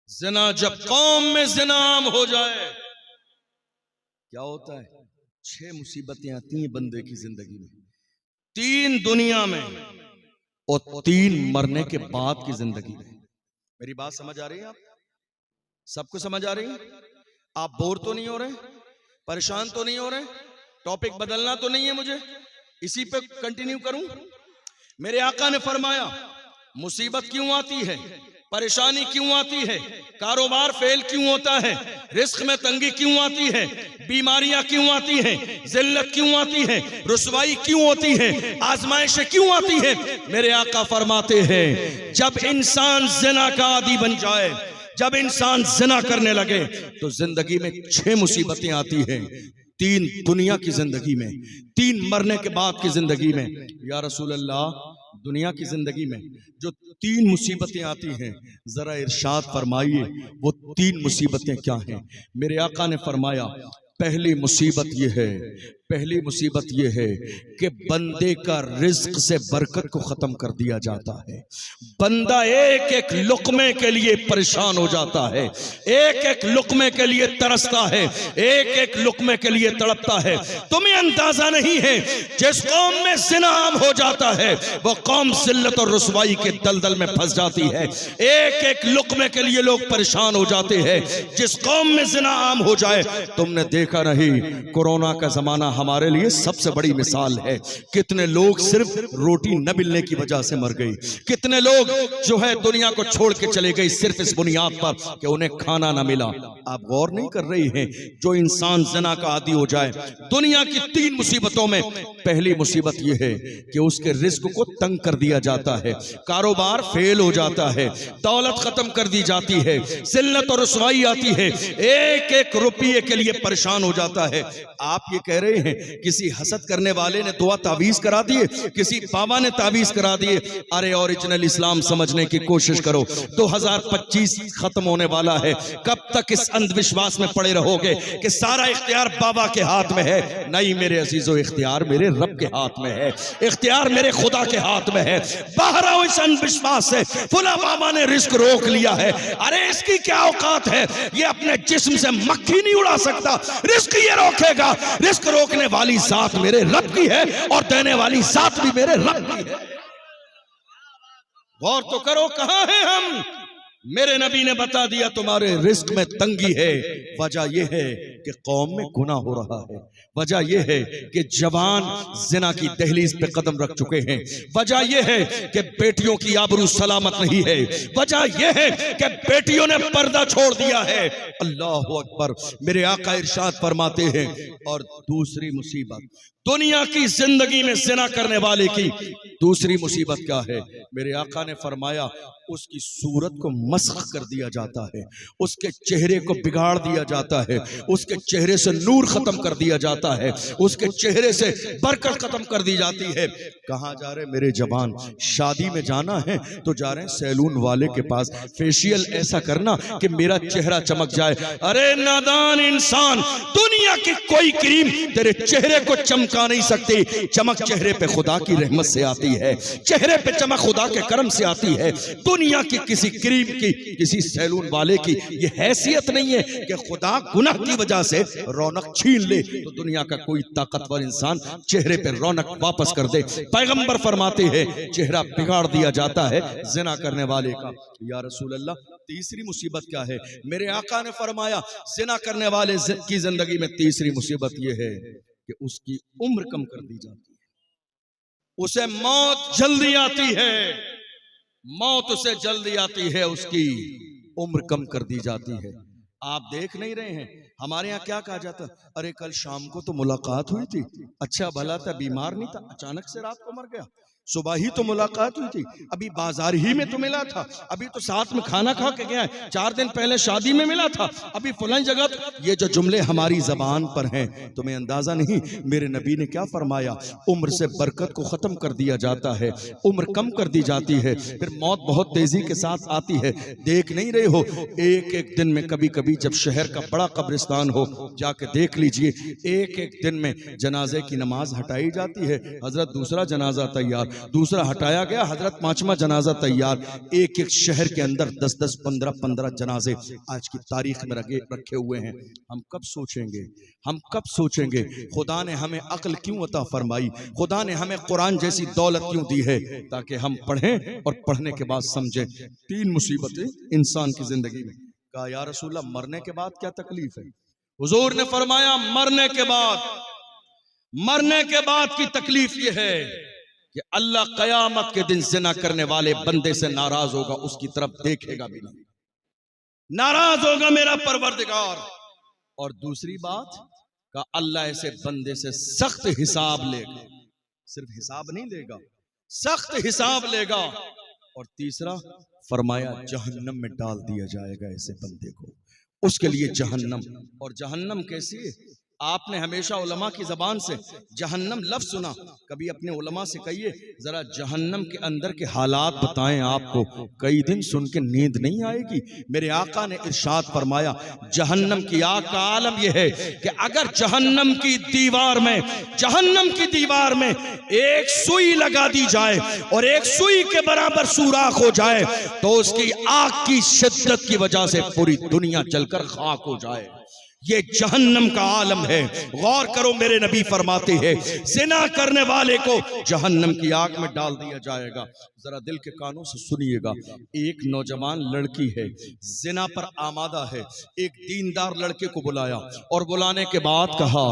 زنا جب قوم میں زنا عام ہو جائے کیا ہوتا ہے؟ 6 مصیبتیں آتی ہیں بندے کی زندگی میں، 3 دنیا میں اور 3 مرنے کے بعد کی زندگی میں۔ میری بات سمجھ آ رہی ہے؟ آپ سب کو سمجھ آ رہی ہے؟ آپ بور تو نہیں ہو رہے، پریشان تو نہیں ہو رہے، ٹاپک بدلنا تو نہیں ہے مجھے، اسی پہ کنٹینیو کروں؟ میرے آقا نے فرمایا مصیبت کیوں آتی ہے، پریشانی کیوں آتی ہے، کاروبار فیل کیوں ہوتا ہے، رزق میں تنگی کیوں آتی ہے، بیماریاں کیوں آتی ہیں، ذلت کیوں آتی ہے، رسوائی کیوں ہوتی ہے، آزمائشیں کیوں آتی ہیں؟ میرے آقا فرماتے ہیں جب انسان زنا کا عادی بن جائے، جب انسان زنا کرنے لگے تو زندگی میں 6 مصیبتیں آتی ہیں، 3 دنیا کی زندگی میں، 3 مرنے کے بعد کی زندگی میں۔ یا رسول اللہ دنیا کی زندگی میں جو 3 مصیبتیں آتی ہیں ذرا ارشاد فرمائیے وہ 3 مصیبتیں کیا ہیں؟ میرے آقا نے فرمایا پہلی مصیبت یہ ہے کہ بندے کا رزق سے برکت کو ختم کر دیا جاتا ہے، بندہ ایک ایک لقمے کے لیے پریشان ہو جاتا ہے، ایک ایک لقمے کے لیے ترستا ہے، ایک ایک لقمے کے لیے تڑپتا ہے۔ تمہیں اندازہ نہیں ہے جس قوم میں زنا عام ہو جاتا ہے وہ قوم ذلت اور رسوائی کے دلدل میں پھنس جاتی ہے، ایک ایک لقمے کے لیے لوگ پریشان ہو جاتے ہیں۔ جس قوم میں زنا عام ہو جائے تم نے دیکھ دیکھا نہیں, کورونا کا زمانہ ہمارے لیے سب سے بڑی مثال ہے. کتنے لوگ صرف روٹی نہ ملنے کی وجہ سے مر گئی, کتنے لوگ جو ہے دنیا کو چھوڑ کے چلے گئے صرف اس بنیاد پر کہ انہیں کھانا نہ ملا. آپ غور نہیں کر رہی ہیں, جو انسان زنا کا عادی ہو جائے, دنیا کی 3 مصیبتوں میں پہلی مصیبت یہ ہے کہ اس کے رزق کو تنگ کر دیا جاتا ہے, کاروبار فیل ہو جاتا ہے, دولت ختم کر دی جاتی ہے, ذلت اور رسوائی آتی ہے, ایک ایک روپیے کے لیے پریشان ہو جاتا ہے. آپ یہ کہہ رہے ہیں کسی حسد کرنے والے نے دعا تعویذ کرا دیے, کسی بابا نے تعویذ کرا دیے. ارے اوریجنل اسلام سمجھنے کی کوشش کرو. 2025 ختم ہونے والا ہے, کب تک اس اندھ وشواس میں پڑے رہو گے کہ سارا اختیار بابا کے ہاتھ میں ہے؟ نہیں میرے عزیزو, اختیار میرے رب کے ہاتھ میں ہے, اختیار میرے خدا کے ہاتھ میں ہے. باہر آؤ اس اندھ وشواس سے, فلاں بابا نے رزق روک لیا ہے. ارے اس کی کیا اوقات ہے, یہ اپنے جسم سے مکھی نہیں اڑا سکتا, رزق یہ روکے گا. رزق روکنے والی ذات میرے رب کی ہے اور دینے والی ذات بھی میرے رب کی ہے. غور تو کرو, کہاں ہیں ہم؟ میرے نبی نے بتا دیا تمہارے رزق میں تنگی ہے. وجہ یہ ہے کہ قوم میں گناہ ہو رہا ہے, وجہ یہ ہے کہ جوان زنا کی دہلیز پہ قدم رکھ چکے ہیں, وجہ یہ ہے کہ بیٹیوں کی آبرو سلامت نہیں ہے, وجہ یہ ہے کہ بیٹیوں نے پردہ چھوڑ دیا ہے. اللہ اکبر. میرے آقا ارشاد فرماتے ہیں, اور دوسری مصیبت دنیا کی زندگی میں زنا کرنے والے کی دوسری مصیبت کیا ہے؟ میرے آقا نے فرمایا اس کی صورت کو مسخ کر دیا جاتا ہے, اس کے چہرے کو بگاڑ دیا جاتا ہے, اس کے چہرے سے نور ختم کر دیا جاتا ہے, اس کے چہرے سے برکت ختم کر دی جاتی ہے. کہاں جا رہے میرے جوان؟ شادی میں جانا ہے تو جا رہے ہیں سیلون والے کے پاس, فیشیل ایسا کرنا کہ میرا چہرہ چمک جائے. ارے نادان انسان, دنیا کی کوئی کریم تیرے چہرے کو چمکا نہیں سکتی. چمک چہرے پہ خدا کی رحمت سے آتی ہے, چہرے پہ چمک خدا کے کرم سے آتی ہے. دنیا کی کسی کریم کی, کسی سیلون والے کی یہ حیثیت نہیں ہے کہ خدا گناہ کی وجہ سے رونق چھین لے. تو دنیا کا کوئی طاقتور انسان چہرے پہ رونق واپس کر دے. پیغمبر فرماتے ہیں چہرہ بگاڑ دیا جاتا ہے زنا کرنے والے کا. یا رسول اللہ, تیسری مصیبت کیا ہے؟ میرے آقا نے فرمایا زنا کرنے والے کی زندگی میں تیسری مصیبت یہ ہے کہ اس کی عمر کم کر دی جاتی ہے, اسے موت جلدی آتی ہے, موت اسے جلدی آتی ہے, اس کی عمر کم کر دی جاتی ہے. آپ دیکھ نہیں رہے ہیں ہمارے یہاں کیا کہا جاتا؟ ارے کل شام کو تو ملاقات ہوئی تھی, اچھا بھلا تھا, بیمار نہیں تھا, اچانک سے رات کو مر گیا. صبح ہی تو ملاقات ہوئی تھی, ابھی بازار ہی میں تو ملا تھا, ابھی تو ساتھ میں کھانا کھا کے گیا ہے, 4 دن پہلے شادی میں ملا تھا, ابھی فلان جگہ. یہ جو جملے ہماری زبان پر ہیں تمہیں اندازہ نہیں میرے نبی نے کیا فرمایا. عمر سے برکت کو ختم کر دیا جاتا ہے, عمر کم کر دی جاتی ہے, پھر موت بہت تیزی کے ساتھ آتی ہے. دیکھ نہیں رہے ہو ایک ایک دن میں کبھی کبھی جب شہر کا بڑا قبرستان ہو جا کے دیکھ لیجئے, ایک ایک دن میں جنازے کی نماز ہٹائی جاتی ہے, حضرت دوسرا جنازہ تیار, دوسرا ہٹایا گیا, حضرت 5واں جنازہ تیار. ایک ایک شہر کے اندر 10-10 15-15 جنازے آج کی تاریخ میں رکھے ہوئے ہیں. ہم کب سوچیں گے, ہم کب سوچیں گے خدا نے ہمیں عقل کیوں عطا فرمائی, خدا نے ہمیں قرآن جیسی دولت کیوں دی ہے تاکہ ہم پڑھیں اور پڑھنے کے بعد سمجھیں. 3 مصیبتیں انسان کی زندگی میں. کہا یا رسول اللہ مرنے کے بعد کیا تکلیف ہے؟ حضور نے فرمایا مرنے کے بعد کی تکلیف یہ ہے کہ اللہ قیامت کے دن زنا کرنے والے بندے سے ناراض ہوگا, اس کی طرف دیکھے گا بھی نہیں, ناراض ہوگا میرا پروردگار. اور دوسری بات کہ اللہ ایسے بندے سے سخت حساب لے گا, صرف حساب نہیں لے گا, سخت حساب لے گا. اور تیسرا فرمایا جہنم میں ڈال دیا جائے گا ایسے بندے کو, اس کے لیے جہنم. اور جہنم کیسی ہے؟ آپ نے ہمیشہ علماء کی زبان سے جہنم لفظ سنا, کبھی اپنے علماء سے کہیے ذرا جہنم کے اندر کے حالات بتائیں آپ کو, کئی دن سن کے نیند نہیں آئے گی. میرے آقا نے ارشاد فرمایا جہنم کی آگ کا عالم یہ ہے کہ اگر جہنم کی دیوار میں ایک سوئی لگا دی جائے اور ایک سوئی کے برابر سوراخ ہو جائے تو اس کی آگ کی شدت کی وجہ سے پوری دنیا جل کر خاک ہو جائے. یہ جہنم کا عالم ہے. غور کرو میرے نبی فرماتے ہیں زنا کرنے والے کو جہنم کی آگ میں ڈال دیا جائے گا. ذرا دل کے کانوں سے سنیے گا. ایک نوجوان لڑکی ہے, زنا پر آمادہ ہے. ایک دیندار لڑکے کو بلایا اور بلانے کے بعد کہا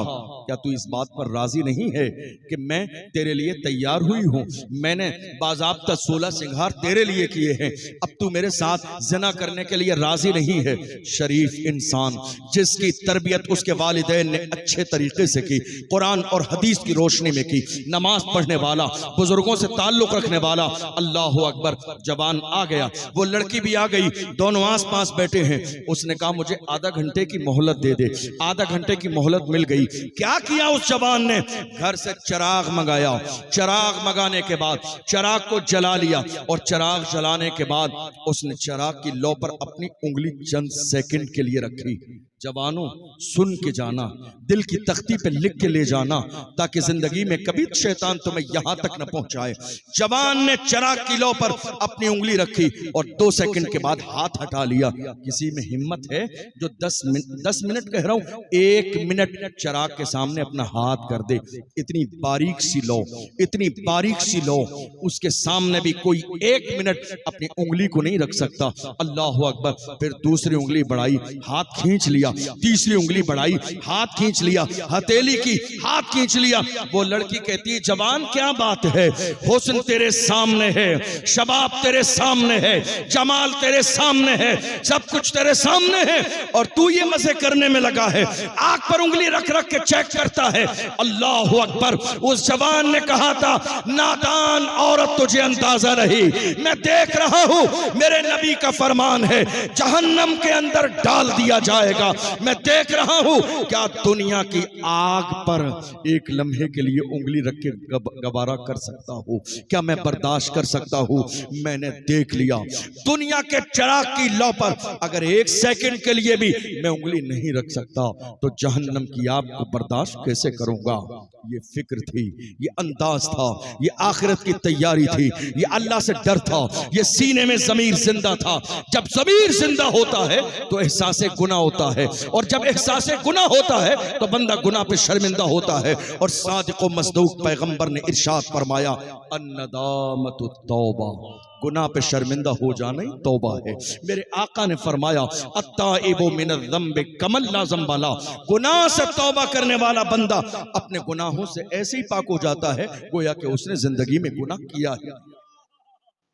کیا تو اس بات پر راضی نہیں ہے کہ میں تیرے لیے تیار ہوئی ہوں, میں نے باضابطہ 16 سنگھار تیرے لیے کیے ہیں, اب تو میرے ساتھ زنا کرنے کے لیے راضی نہیں ہے. شریف انسان جس کی تربیت اس کے والدین نے اچھے طریقے سے کی, قرآن اور حدیث کی روشنی میں کی, نماز پڑھنے والا, بزرگوں سے تعلق رکھنے والا, اللہ اکبر, زبان آ گیا. وہ لڑکی بھی آ گئی, دونوں آس پاس بیٹھے ہیں. اس نے کہا مجھے آدھا گھنٹے کی مہلت دے دے. آدھا گھنٹے کی مہلت مل گئی. کیا کیا اس جوان نے؟ گھر سے چراغ منگایا. چراغ منگانے کے بعد چراغ کو جلا لیا, اور چراغ جلانے کے بعد اس نے چراغ کی لو پر اپنی انگلی چند سیکنڈ کے لیے رکھی. جوانوں سن کے جانا, دل کی تختی پہ لکھ کے لے جانا, تاکہ زندگی میں کبھی شیطان تمہیں یہاں تک نہ پہنچائے. جوان نے چراغ کی لو پر اپنی انگلی رکھی اور 2 سیکنڈ کے بعد ہاتھ ہٹا لیا. کسی میں ہمت ہے جو 10 منٹ کہہ رہا ہوں, 1 منٹ چراغ کے سامنے اپنا ہاتھ کر دے؟ اتنی باریک سی لو, اتنی باریک سی لو, اس کے سامنے بھی کوئی 1 منٹ اپنی انگلی کو نہیں رکھ سکتا. اللہ اکبر. پھر دوسری انگلی بڑھائی, ہاتھ کھینچ لیا. تیسری انگلی بڑھائی, ہاتھ کھینچ لیا. ہتھیلی کی, ہاتھ کھینچ لیا. وہ لڑکی کہتی ہے جوان کیا بات ہے, حسن تیرے سامنے ہے, شباب تیرے سامنے ہے, جمال تیرے سامنے ہے, سب کچھ تیرے سامنے ہے, اور تو یہ مزے کرنے میں لگا ہے, آنکھ پر انگلی رکھ رکھ کے چیک کرتا ہے. اللہ اکبر. اس جوان نے کہا تھا نادان عورت تجھے اندازہ نہیں, میں دیکھ رہا ہوں, میرے نبی کا فرمان ہے جہنم کے اندر ڈال دیا جائے گا. میں دیکھ رہا ہوں کیا دنیا کی آگ پر ایک لمحے کے لیے انگلی رکھ کے گوارا کر سکتا ہوں, کیا میں برداشت کر سکتا ہوں؟ میں نے دیکھ لیا دنیا کے چراغ کی لو پر اگر 1 سیکنڈ کے لیے بھی میں انگلی نہیں رکھ سکتا تو جہنم کی آگ کو برداشت کیسے کروں گا. یہ فکر تھی, یہ انداز تھا, یہ آخرت کی تیاری تھی, یہ اللہ سے ڈر تھا, یہ سینے میں ضمیر زندہ تھا. جب ضمیر زندہ ہوتا ہے تو احساس گناہ ہوتا ہے, اور جب احساس گناہ ہوتا ہے تو بندہ گناہ پہ شرمندہ ہوتا ہے. اور صادق و مصدوق پیغمبر نے ارشاد فرمایا الندامت التوبہ, گناہ پہ شرمندہ ہو جانا ہی توبہ ہے. میرے آقا نے فرمایا التائب من الذنب کمن لا ذنب لہ, گناہ سے توبہ کرنے والا بندہ اپنے گناہوں سے ایسے ہی پاک ہو جاتا ہے گویا کہ اس نے زندگی میں گناہ کیا ہے.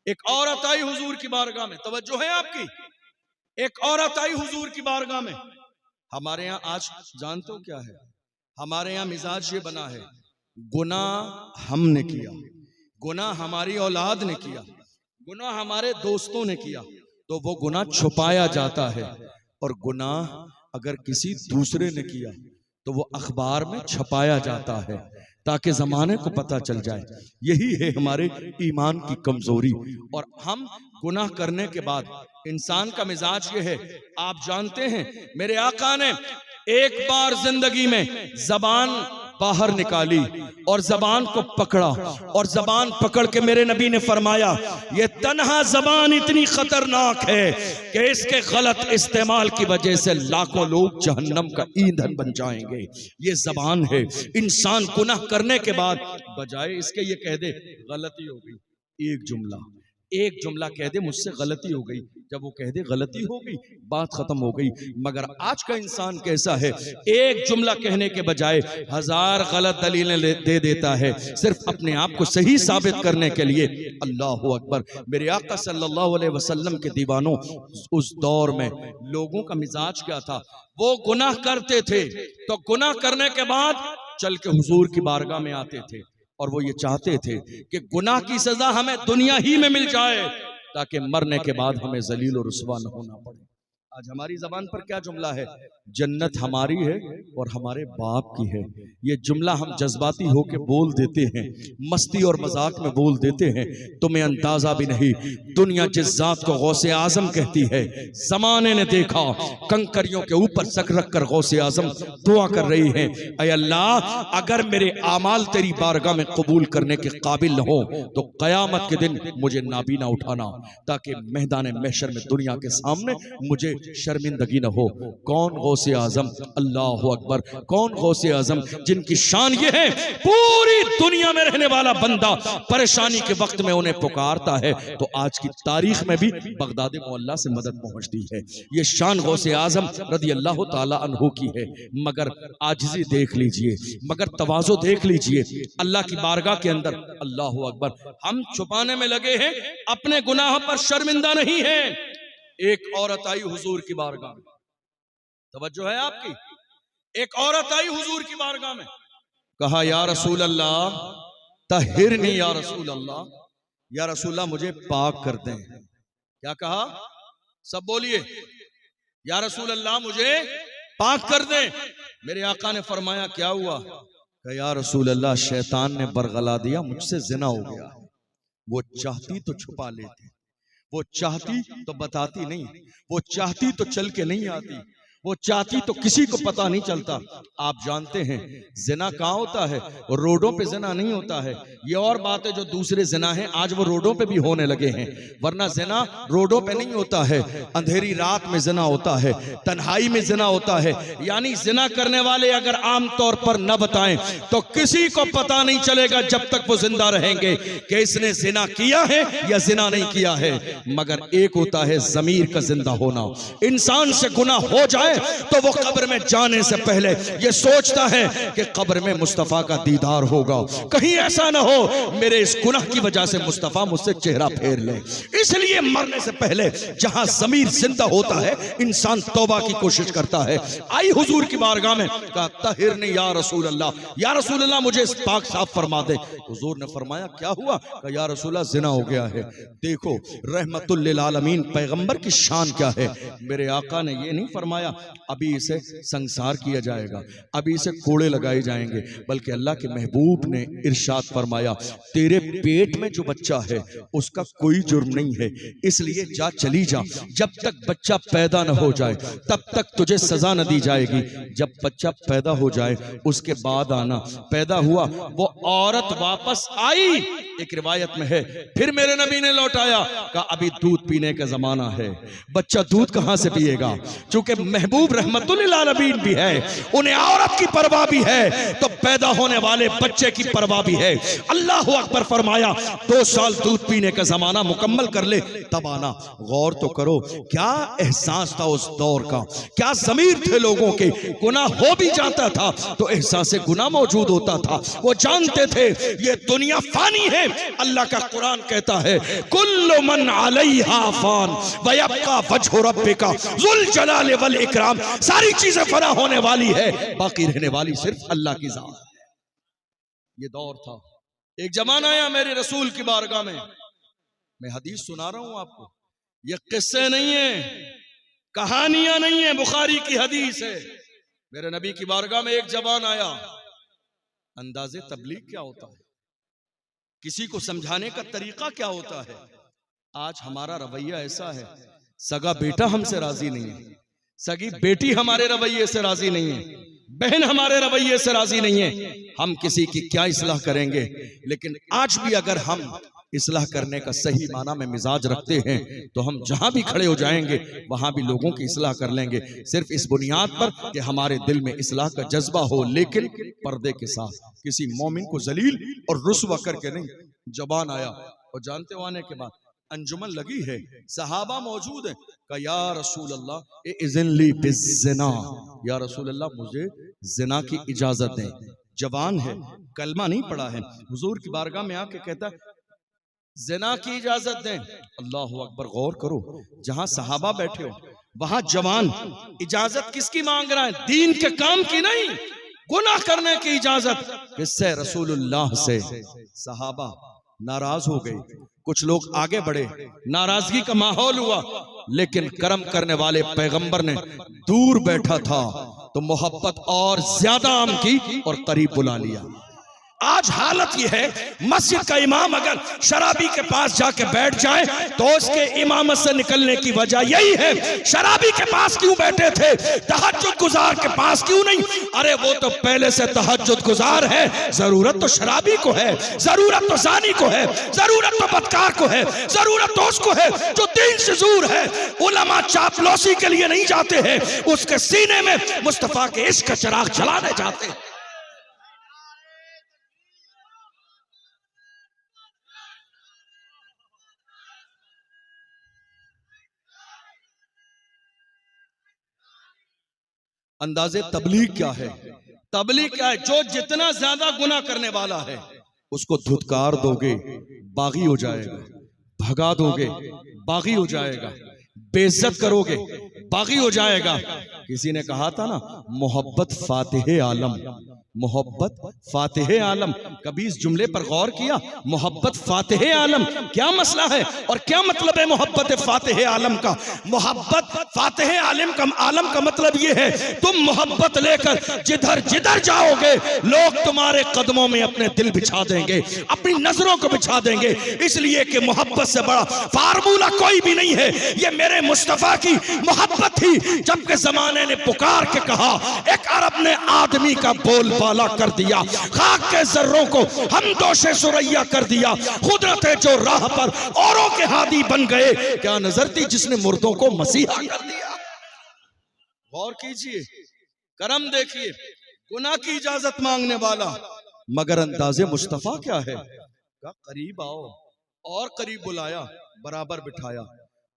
ایک عورت آئی حضور کی بارگاہ میں, توجہ ہے آپ کی, ایک عورت آئی حضور کی بارگاہ میں. ہمارے یہاں آج جانتے ہو کیا ہے, ہمارے یہاں مزاج یہ بنا ہے گناہ ہم نے کیا, گناہ ہماری اولاد نے کیا, گناہ ہمارے دوستوں نے کیا, تو وہ گناہ چھپایا جاتا ہے. اور گناہ اگر کسی دوسرے نے کیا تو وہ اخبار میں چھپایا جاتا ہے تاکہ زمانے کو پتہ چل جائے. یہی ہے ہمارے ایمان کی کمزوری. اور ہم گناہ کرنے کے بعد انسان کا مزاج یہ ہے, آپ جانتے ہیں میرے آقا نے ایک بار زندگی میں زبان باہر نکالی اور زبان کو پکڑا, اور زبان پکڑ کے میرے نبی نے فرمایا یہ تنہا زبان اتنی خطرناک ہے کہ اس کے غلط استعمال کی وجہ سے لاکھوں لوگ جہنم کا ایندھن بن جائیں گے. یہ زبان ہے. انسان گناہ کرنے کے بعد بجائے اس کے یہ کہہ دے غلطی ہو گئی, ایک جملہ کہہ دے مجھ سے غلطی ہو گئی, جب وہ کہہ دے غلطی ہو گئی بات ختم ہو گئی. مگر آج کا انسان کیسا ہے, ایک جملہ کہنے کے بجائے 1000 غلط دلیلیں دے دیتا ہے صرف اپنے آپ کو صحیح ثابت کرنے کے لیے. اللہ اکبر. میرے آقا صلی اللہ علیہ وسلم کے دیوانوں, اس دور میں لوگوں کا مزاج کیا تھا, وہ گناہ کرتے تھے تو گناہ کرنے کے بعد چل کے حضور کی بارگاہ میں آتے تھے, اور وہ یہ چاہتے تھے کہ گناہ کی سزا ہمیں دنیا ہی میں مل جائے تاکہ مرنے کے بعد ہمیں ذلیل و رسوا نہ ہونا پڑے. آج ہماری زبان پر کیا جملہ ہے, جنت ہماری ہے اور ہمارے باپ کی ہے. یہ جملہ ہم جذباتی ہو کے بول دیتے ہیں, مستی اور مذاق میں بول دیتے ہیں. تمہیں اندازہ بھی نہیں دنیا جس ذات کو غوث اعظم کہتی ہے, زمانے نے دیکھا کنکریوں کے اوپر سر رکھ کر غوث اعظم دعا کر رہی ہیں اے اللہ اگر میرے اعمال تیری بارگاہ میں قبول کرنے کے قابل نہ ہو تو قیامت کے دن مجھے نابینا اٹھانا, تاکہ میدان محشر میں دنیا کے سامنے مجھے شرمندگی نہ ہو۔ کون غوث اعظم؟ اللہ اکبر، کون غوث اعظم جن کی شان یہ ہے پوری دنیا میں رہنے والا بندہ پریشانی کے وقت میں انہیں پکارتا ہے تو آج کی تاریخ میں بھی بغداد معلیٰ سے مدد پہنچتی ہے۔ یہ شان غوث اعظم رضی اللہ تعالی عنہ کی ہے۔ مگر عاجزی دیکھ لیجئے، مگر تواضع دیکھ لیجئے اللہ کی بارگاہ کے اندر۔ اللہ اکبر، ہم چھپانے میں لگے ہیں، اپنے گناہ پر شرمندہ نہیں ہیں۔ ایک عورت آئی حضور کی بارگاہ میں، توجہ ہے آپ کی، ایک عورت آئی حضور کی بارگاہ میں، کہا یا رسول اللہ طہرنی، یا رسول اللہ، یا رسول اللہ مجھے پاک کر دیں۔ کیا کہا؟ سب بولیے، یا رسول اللہ مجھے پاک کر دیں۔ میرے آقا نے فرمایا کیا ہوا؟ کہ یا رسول اللہ شیطان نے برگلا دیا، مجھ سے زنا ہو گیا۔ وہ چاہتی تو چھپا لیتی، وہ چاہتی تو بتاتی نہیں، وہ چاہتی تو چل کے نہیں آتی، وہ چاہتی تو کسی کو پتا نہیں چلتا۔ آپ جانتے ہیں زنا کہاں ہوتا ہے؟ روڈوں پہ زنا نہیں ہوتا ہے۔ یہ اور بات ہے جو دوسرے زنا ہیں آج وہ روڈوں پہ بھی ہونے لگے ہیں، ورنہ زنا روڈوں پہ نہیں ہوتا ہے، اندھیری رات میں زنا ہوتا ہے، تنہائی میں زنا ہوتا ہے۔ یعنی زنا کرنے والے اگر عام طور پر نہ بتائیں تو کسی کو پتا نہیں چلے گا جب تک وہ زندہ رہیں گے کہ اس نے زنا کیا ہے یا زنا نہیں کیا ہے۔ مگر ایک ہوتا ہے ضمیر کا زندہ ہونا۔ انسان سے گناہ ہو جائے تو وہ قبر میں جانے سے پہلے یہ سوچتا ہے کہ قبر میں مصطفیٰ کا دیدار ہوگا، کہیں ایسا نہ ہو میرے اس گناہ کی وجہ سے مصطفیٰ مجھ سے چہرہ پھیر لے۔ اس لیے مرنے سے پہلے جہاں ضمیر زندہ ہوتا ہے انسان توبہ کی کوشش کرتا ہے۔ آئی حضور کی بارگاہ میں، کہا طہرنی یا رسول اللہ، یا رسول اللہ مجھے اس پاک صاف فرما دے۔ حضور نے فرمایا کیا ہوا؟ کہا یا رسول اللہ زنا ہو گیا ہے۔ دیکھو رحمت للعالمین پیغمبر کی شان کیا ہے۔ میرے آقا نے یہ نہیں فرمایا ابھی اسے سنسار کیا جائے گا، ابھی اسے کوڑے لگائے جائیں گے، بلکہ اللہ کے محبوب نے ارشاد فرمایا تیرے پیٹ میں جو بچہ ہے اس کا کوئی جرم نہیں ہے، اس لیے جا چلی جا، جب تک بچہ پیدا نہ ہو جائے تب تک تجھے سزا نہ دی جائے گی، جب بچہ پیدا ہو جائے اس کے بعد آنا۔ پیدا ہوا، وہ عورت واپس آئی، ایک روایت میں ہے پھر میرے نبی نے لوٹایا، کہا ابھی دودھ پینے کا زمانہ ہے، بچہ دودھ کہاں سے پیے گا؟ چونکہ محبوب رحمت للعالمین بھی ہے، انہیں عورت کی پرواہ بھی ہے تو پیدا ہونے والے بچے کی پرواہ بھی ہے۔ اللہ اکبر فرمایا 2 سال دودھ پینے کا زمانہ مکمل کر لے تب آنا۔ غور تو کرو کیا احساس تھا اس دور کا، کیا ضمیر تھے لوگوں کے۔ گناہ ہو بھی جاتا تھا تو احساس گناہ موجود ہوتا تھا، وہ جانتے تھے یہ دنیا فانی ہے۔ اللہ کا قرآن کہتا ہے کل من علیہا فان ویبقى وجہ ربک ذو الجلال والاکرام، ساری چیزیں فنا ہونے والی ہے، باقی رہنے والی صرف اللہ کی ذات ہے۔ یہ دور تھا۔ ایک زمانہ آیا میرے رسول کی بارگاہ میں حدیث سنا رہا ہوں آپ کو، یہ قصے نہیں ہیں، کہانیاں نہیں ہیں، بخاری کی حدیث ہے۔ میرے نبی کی بارگاہ میں ایک جوان آیا۔ انداز تبلیغ کیا ہوتا ہے، کسی کو سمجھانے کا طریقہ کیا ہوتا ہے۔ آج ہمارا رویہ ایسا ہے، سگا بیٹا ہم سے راضی نہیں ہے، سگی بیٹی ہمارے رویے سے راضی نہیں ہے، بہن ہمارے رویے سے راضی نہیں ہے، ہم کسی کی کیا اصلاح کریں گے۔ لیکن آج بھی اگر ہم اصلاح کرنے کا صحیح معنی میں مزاج رکھتے ہیں تو ہم جہاں بھی کھڑے ہو جائیں گے وہاں بھی لوگوں کی اصلاح کر لیں گے، صرف اس بنیاد پر کہ ہمارے دل میں اصلاح کا جذبہ ہو، لیکن پردے کے ساتھ، کسی مومن کو ذلیل اور رسوا کر کے نہیں۔ جوان آیا اور جانتے ہو آنے کے بعد انجمن لگی ہے، صحابہ موجود ہیں، کہ یا رسول اللہ اذن لی بالزنا، یا رسول اللہ مجھے زنا کی اجازت دیں۔ جوان ہے، کلمہ نہیں پڑھا ہے، حضور کی بارگاہ میں آ کے کہتا ہے زنا کی اجازت دیں۔ اللہ اکبر، غور کرو، جہاں صحابہ بیٹھے ہو وہاں جوان اجازت کس کی مانگ رہا ہے؟ دین کے کام کی نہیں، گناہ کرنے کی اجازت۔ کس سے؟ رسول اللہ سے۔ صحابہ ناراض ہو گئے، کچھ لوگ آگے بڑھے، ناراضگی کا ماحول ہوا، لیکن کرم کرنے والے پیغمبر نے دور بیٹھا تھا تو محبت اور زیادہ عام کی اور قریب بلا لیا۔ آج حالت یہ ہے مسجد کا امام اگر شرابی کے پاس جا کے بیٹھ جائے تو اس کے امامت سے نکلنے کی وجہ یہی ہے، شرابی کے پاس کیوں بیٹھے تھے، تہجد گزار کے پاس کیوں نہیں؟ ارے وہ تو پہلے سے تہجد گزار ہے، ضرورت تو شرابی کو ہے، ضرورت تو زانی کو ہے، ضرورت تو بدکار کو ہے، ضرورت تو اس کو ہے جو دین سے دور ہے۔ علماء چاپلوسی کے لیے نہیں جاتے ہیں، اس کے سینے میں مصطفیٰ کے عشق کا چراغ جلانے جاتے ہیں۔ انداز تبلیغ کیا ہے؟ تبلیغ کیا ہے؟ جو جتنا زیادہ گناہ کرنے والا ہے اس کو دھتکار دو گے باغی ہو جائے گا، بھگا دو گے باغی ہو جائے گا، بے عزت کرو گے باغی ہو جائے گا۔ کسی نے کہا تھا نا، محبت فاتح عالم، محبت فاتح عالم۔ کبھی اس جملے پر غور کیا؟ محبت فاتح عالم کیا مسئلہ ہے اور کیا مطلب ہے محبت فاتح عالم کا؟ محبت فاتح عالم کا مطلب یہ ہے تم محبت لے کر جدھر جدھر جاؤ گے لوگ تمہارے قدموں میں اپنے دل بچھا دیں گے، اپنی نظروں کو بچھا دیں گے، اس لیے کہ محبت سے بڑا فارمولہ کوئی بھی نہیں ہے۔ یہ میرے مصطفیٰ کی محبت تھی، جبکہ زمانے نے پکار کے کہا، ایک عرب نے آدمی کا بول بالا کر دیا، خاک کے ذروں کو ہم دوش سریا کر دیا، قدرت جو راہ پر اوروں کے ہادی بن گئے، کیا نظر تھی جس نے مردوں کو مسیحا کر دیا۔ غور کیجئے، کرم دیکھیے، گناہ کی اجازت مانگنے والا، مگر انداز مصطفیٰ کیا ہے؟ کہا قریب آؤ، اور قریب بلایا، برابر بٹھایا۔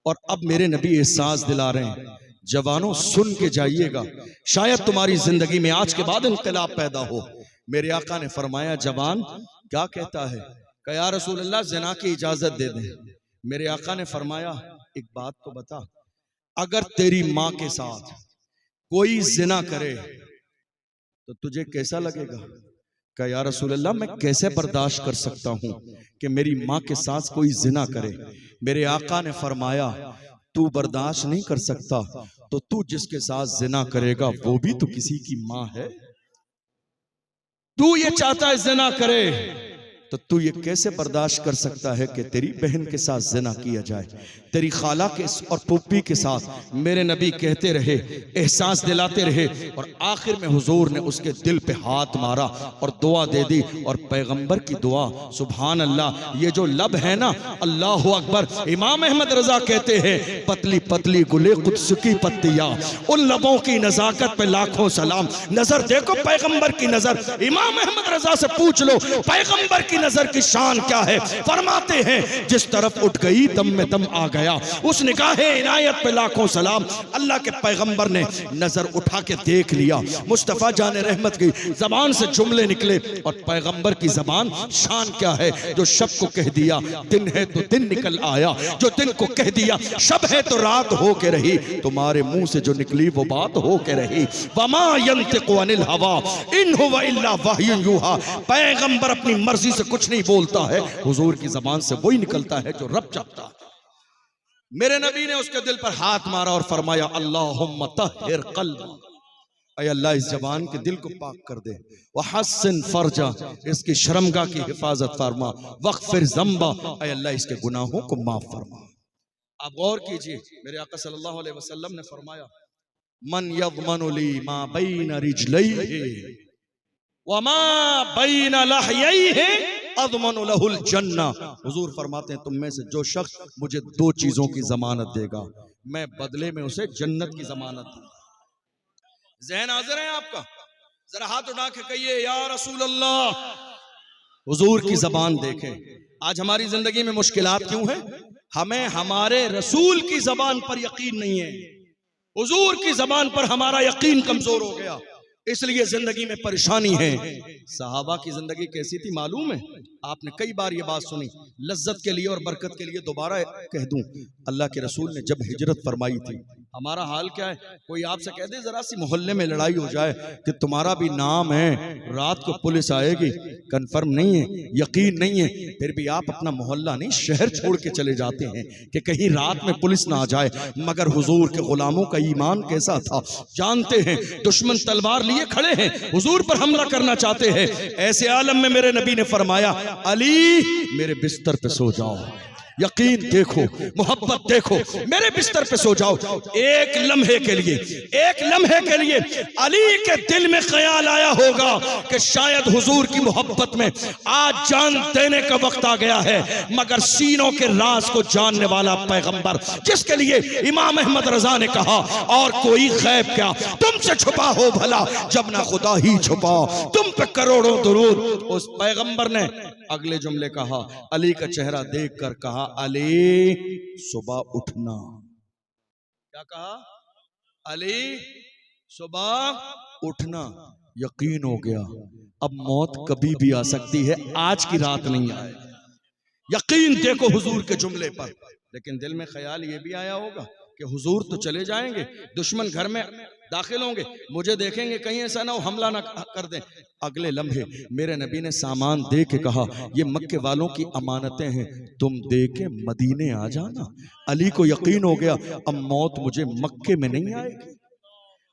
اور اب میرے نبی احساس دلا رہے ہیں، جوانوں سن کے جائیے گا، شاید تمہاری زندگی میں آج کے بعد انقلاب پیدا ہو۔ میرے آقا نے فرمایا، جوان کیا کہتا ہے؟ کہ یا رسول اللہ زنا کی اجازت دے دیں۔ میرے آقا نے فرمایا، ایک بات تو بتا، اگر تیری ماں کے ساتھ کوئی زنا کرے تو تجھے کیسا لگے گا؟ کہ یا رسول اللہ میں کیسے برداشت کر سکتا ہوں کہ میری ماں کے ساتھ کوئی زنا کرے؟ میرے آقا نے فرمایا، تو برداشت نہیں کر سکتا تو تو جس کے ساتھ زنا کرے گا وہ بھی تو کسی کی ماں ہے۔ تو یہ چاہتا ہے زنا کرے تو تو یہ کیسے برداشت کر سکتا ہے کہ تیری بہن کے ساتھ زنا کیا جائے؟ تیری خالہ کے اور پھوپھی کے ساتھ میرے نبی کہتے رہے، احساس دلاتے رہے، اور آخر میں حضور نے اس کے دل پہ ہاتھ مارا اور دعا دے دی، اور پیغمبر کی دعا، سبحان اللہ، یہ جو لب ہے نا، اللہ اکبر، امام احمد رضا کہتے ہیں، پتلی پتلی گلے قدس کی پتیاں، ان لبوں کی نزاکت پہ لاکھوں سلام۔ نظر دیکھو پیغمبر کی نظر، امام احمد رضا سے پوچھ لو پیغمبر کی نظر کی شان کیا ہے؟ فرماتے ہیں جس طرف اٹھ گئی دم میں دم آ گیا، اس نگاہ عنایت پہ لاکھوں سلام۔ اللہ کے پیغمبر نے نظر اٹھا کے دیکھ لیا، مصطفیٰ جان رحمت کی زبان سے جملے نکلے، اور پیغمبر کی زبان شان کیا ہے؟ جو شب کو کہہ دیا دن ہے تو دن نکل آیا، جو دن کو کہہ دیا شب ہے تو رات ہو کے رہی، تمہارے منہ سے جو نکلی وہ بات ہو کے رہی۔ وما ينطق عن الهوى ان هو الا وحی یوحى، پیغمبر اپنی مرضی سے کچھ نہیں بولتا ہے، حضور کی زبان سے وہی نکلتا ہے جو رب چاہتا ہے۔ میرے نبی نے اس کے دل پر ہاتھ مارا اور فرمایا، اللہم طہر قلب، اے اللہ اس جوان کے دل کو پاک کر دے، وحسن فرجا، اس کی شرمگاہ کی حفاظت فرما، واغفر ذنبا، اے اللہ اس کے گناہوں کو معاف فرما۔ آپ غور کیجئے، میرے آقا صلی اللہ علیہ وسلم نے فرمایا، من یضمن لی ما بین رجلیہ وما بین لحییہ اضمن لہ الجنہ۔ حضور فرماتے ہیں تم میں سے جو شخص مجھے دو چیزوں کی ضمانت دے گا میں بدلے میں اسے جنت کی ضمانت دوں گا۔ ذہن حاضر ہے آپ کا؟ ذرا ہاتھ اٹھا کے کہیے یا رسول اللہ۔ حضور کی زبان دیکھیں، آج ہماری زندگی میں مشکلات کیوں ہیں؟ ہمیں ہمارے رسول کی زبان پر یقین نہیں ہے، حضور کی زبان پر ہمارا یقین کمزور ہو گیا، اس لیے زندگی میں پریشانی ہے۔ صحابہ کی زندگی کیسی تھی معلوم ہے؟ آپ نے کئی بار یہ بات سنی، لذت کے لیے اور برکت کے لیے دوبارہ کہہ دوں، اللہ کے رسول نے جب ہجرت فرمائی تھی، ہمارا حال کیا ہے؟ کوئی آپ سے کہہ دے ذرا سی محلے میں لڑائی ہو جائے کہ تمہارا بھی نام ہے، رات کو پولیس آئے گی، کنفرم نہیں ہے، یقین نہیں ہے، پھر بھی آپ اپنا محلہ نہیں شہر چھوڑ کے چلے جاتے ہیں کہ کہیں رات میں پولیس نہ آ جائے۔ مگر حضور کے غلاموں کا ایمان کیسا تھا جانتے ہیں، دشمن تلوار لیے کھڑے ہیں، حضور پر حملہ کرنا چاہتے ہیں، ایسے عالم میں میرے نبی نے فرمایا علی میرے بستر پہ سو جاؤ، یقین دیکھو، محبت دیکھو، میرے بستر پہ سو جاؤ۔ ایک لمحے کے لیے علی کے دل میں خیال آیا ہوگا کہ شاید حضور کی محبت میں آج جان دینے کا وقت آ گیا ہے، مگر سینوں کے راز کو جاننے والا پیغمبر جس کے لیے امام احمد رضا نے کہا اور کوئی غیب کیا تم سے چھپا ہو بھلا جب نہ خدا ہی چھپا، تم پہ کروڑوں درود، اس پیغمبر نے اگلے جملے کہا، علی کا چہرہ دیکھ کر کہا علی صبح اٹھنا۔ کیا کہا؟ علی صبح اٹھنا۔ یقین ہو گیا اب موت کبھی بھی آ سکتی ہے، آج کی رات نہیں آئے۔ یقین دیکھو حضور کے جملے پر، لیکن دل میں خیال یہ بھی آیا ہوگا کہ حضور تو چلے جائیں گے، دشمن گھر میں داخل ہوں گے، مجھے دیکھیں گے کہیں ایسا نہ ہو حملہ نہ کر دیں۔ اگلے لمحے میرے نبی نے سامان دے کے کہا یہ مکے والوں کی امانتیں ہیں، تم دے کے مدینے آ جانا۔ علی کو یقین ہو گیا اب موت مجھے مکے میں نہیں آئے گی،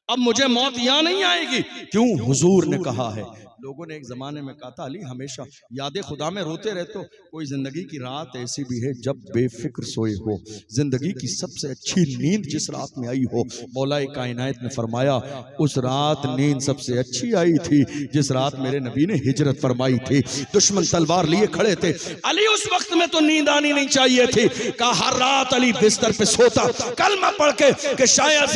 اب مجھے موت یہاں نہیں آئے گی، کیوں؟ حضور نے کہا ہے۔ لوگوں نے ایک زمانے میں کہا تھا علی ہمیشہ یاد خدا میں روتے رہتے ہو، کوئی زندگی کی رات ایسی بھی ہے جب بے فکر سوئے ہو، زندگی کی سب سے اچھی نیند جس رات میں آئی ہو، مولا کائنات نے فرمایا اس رات نیند سب سے اچھی آئی تھی جس رات میرے نبی نے ہجرت فرمائی تھی، دشمن تلوار لیے کھڑے تھے، علی اس وقت میں تو نیند آنی نہیں چاہیے تھی، کہا ہر رات علی بستر پہ سوتا کلمہ پڑھ کے کہ شاید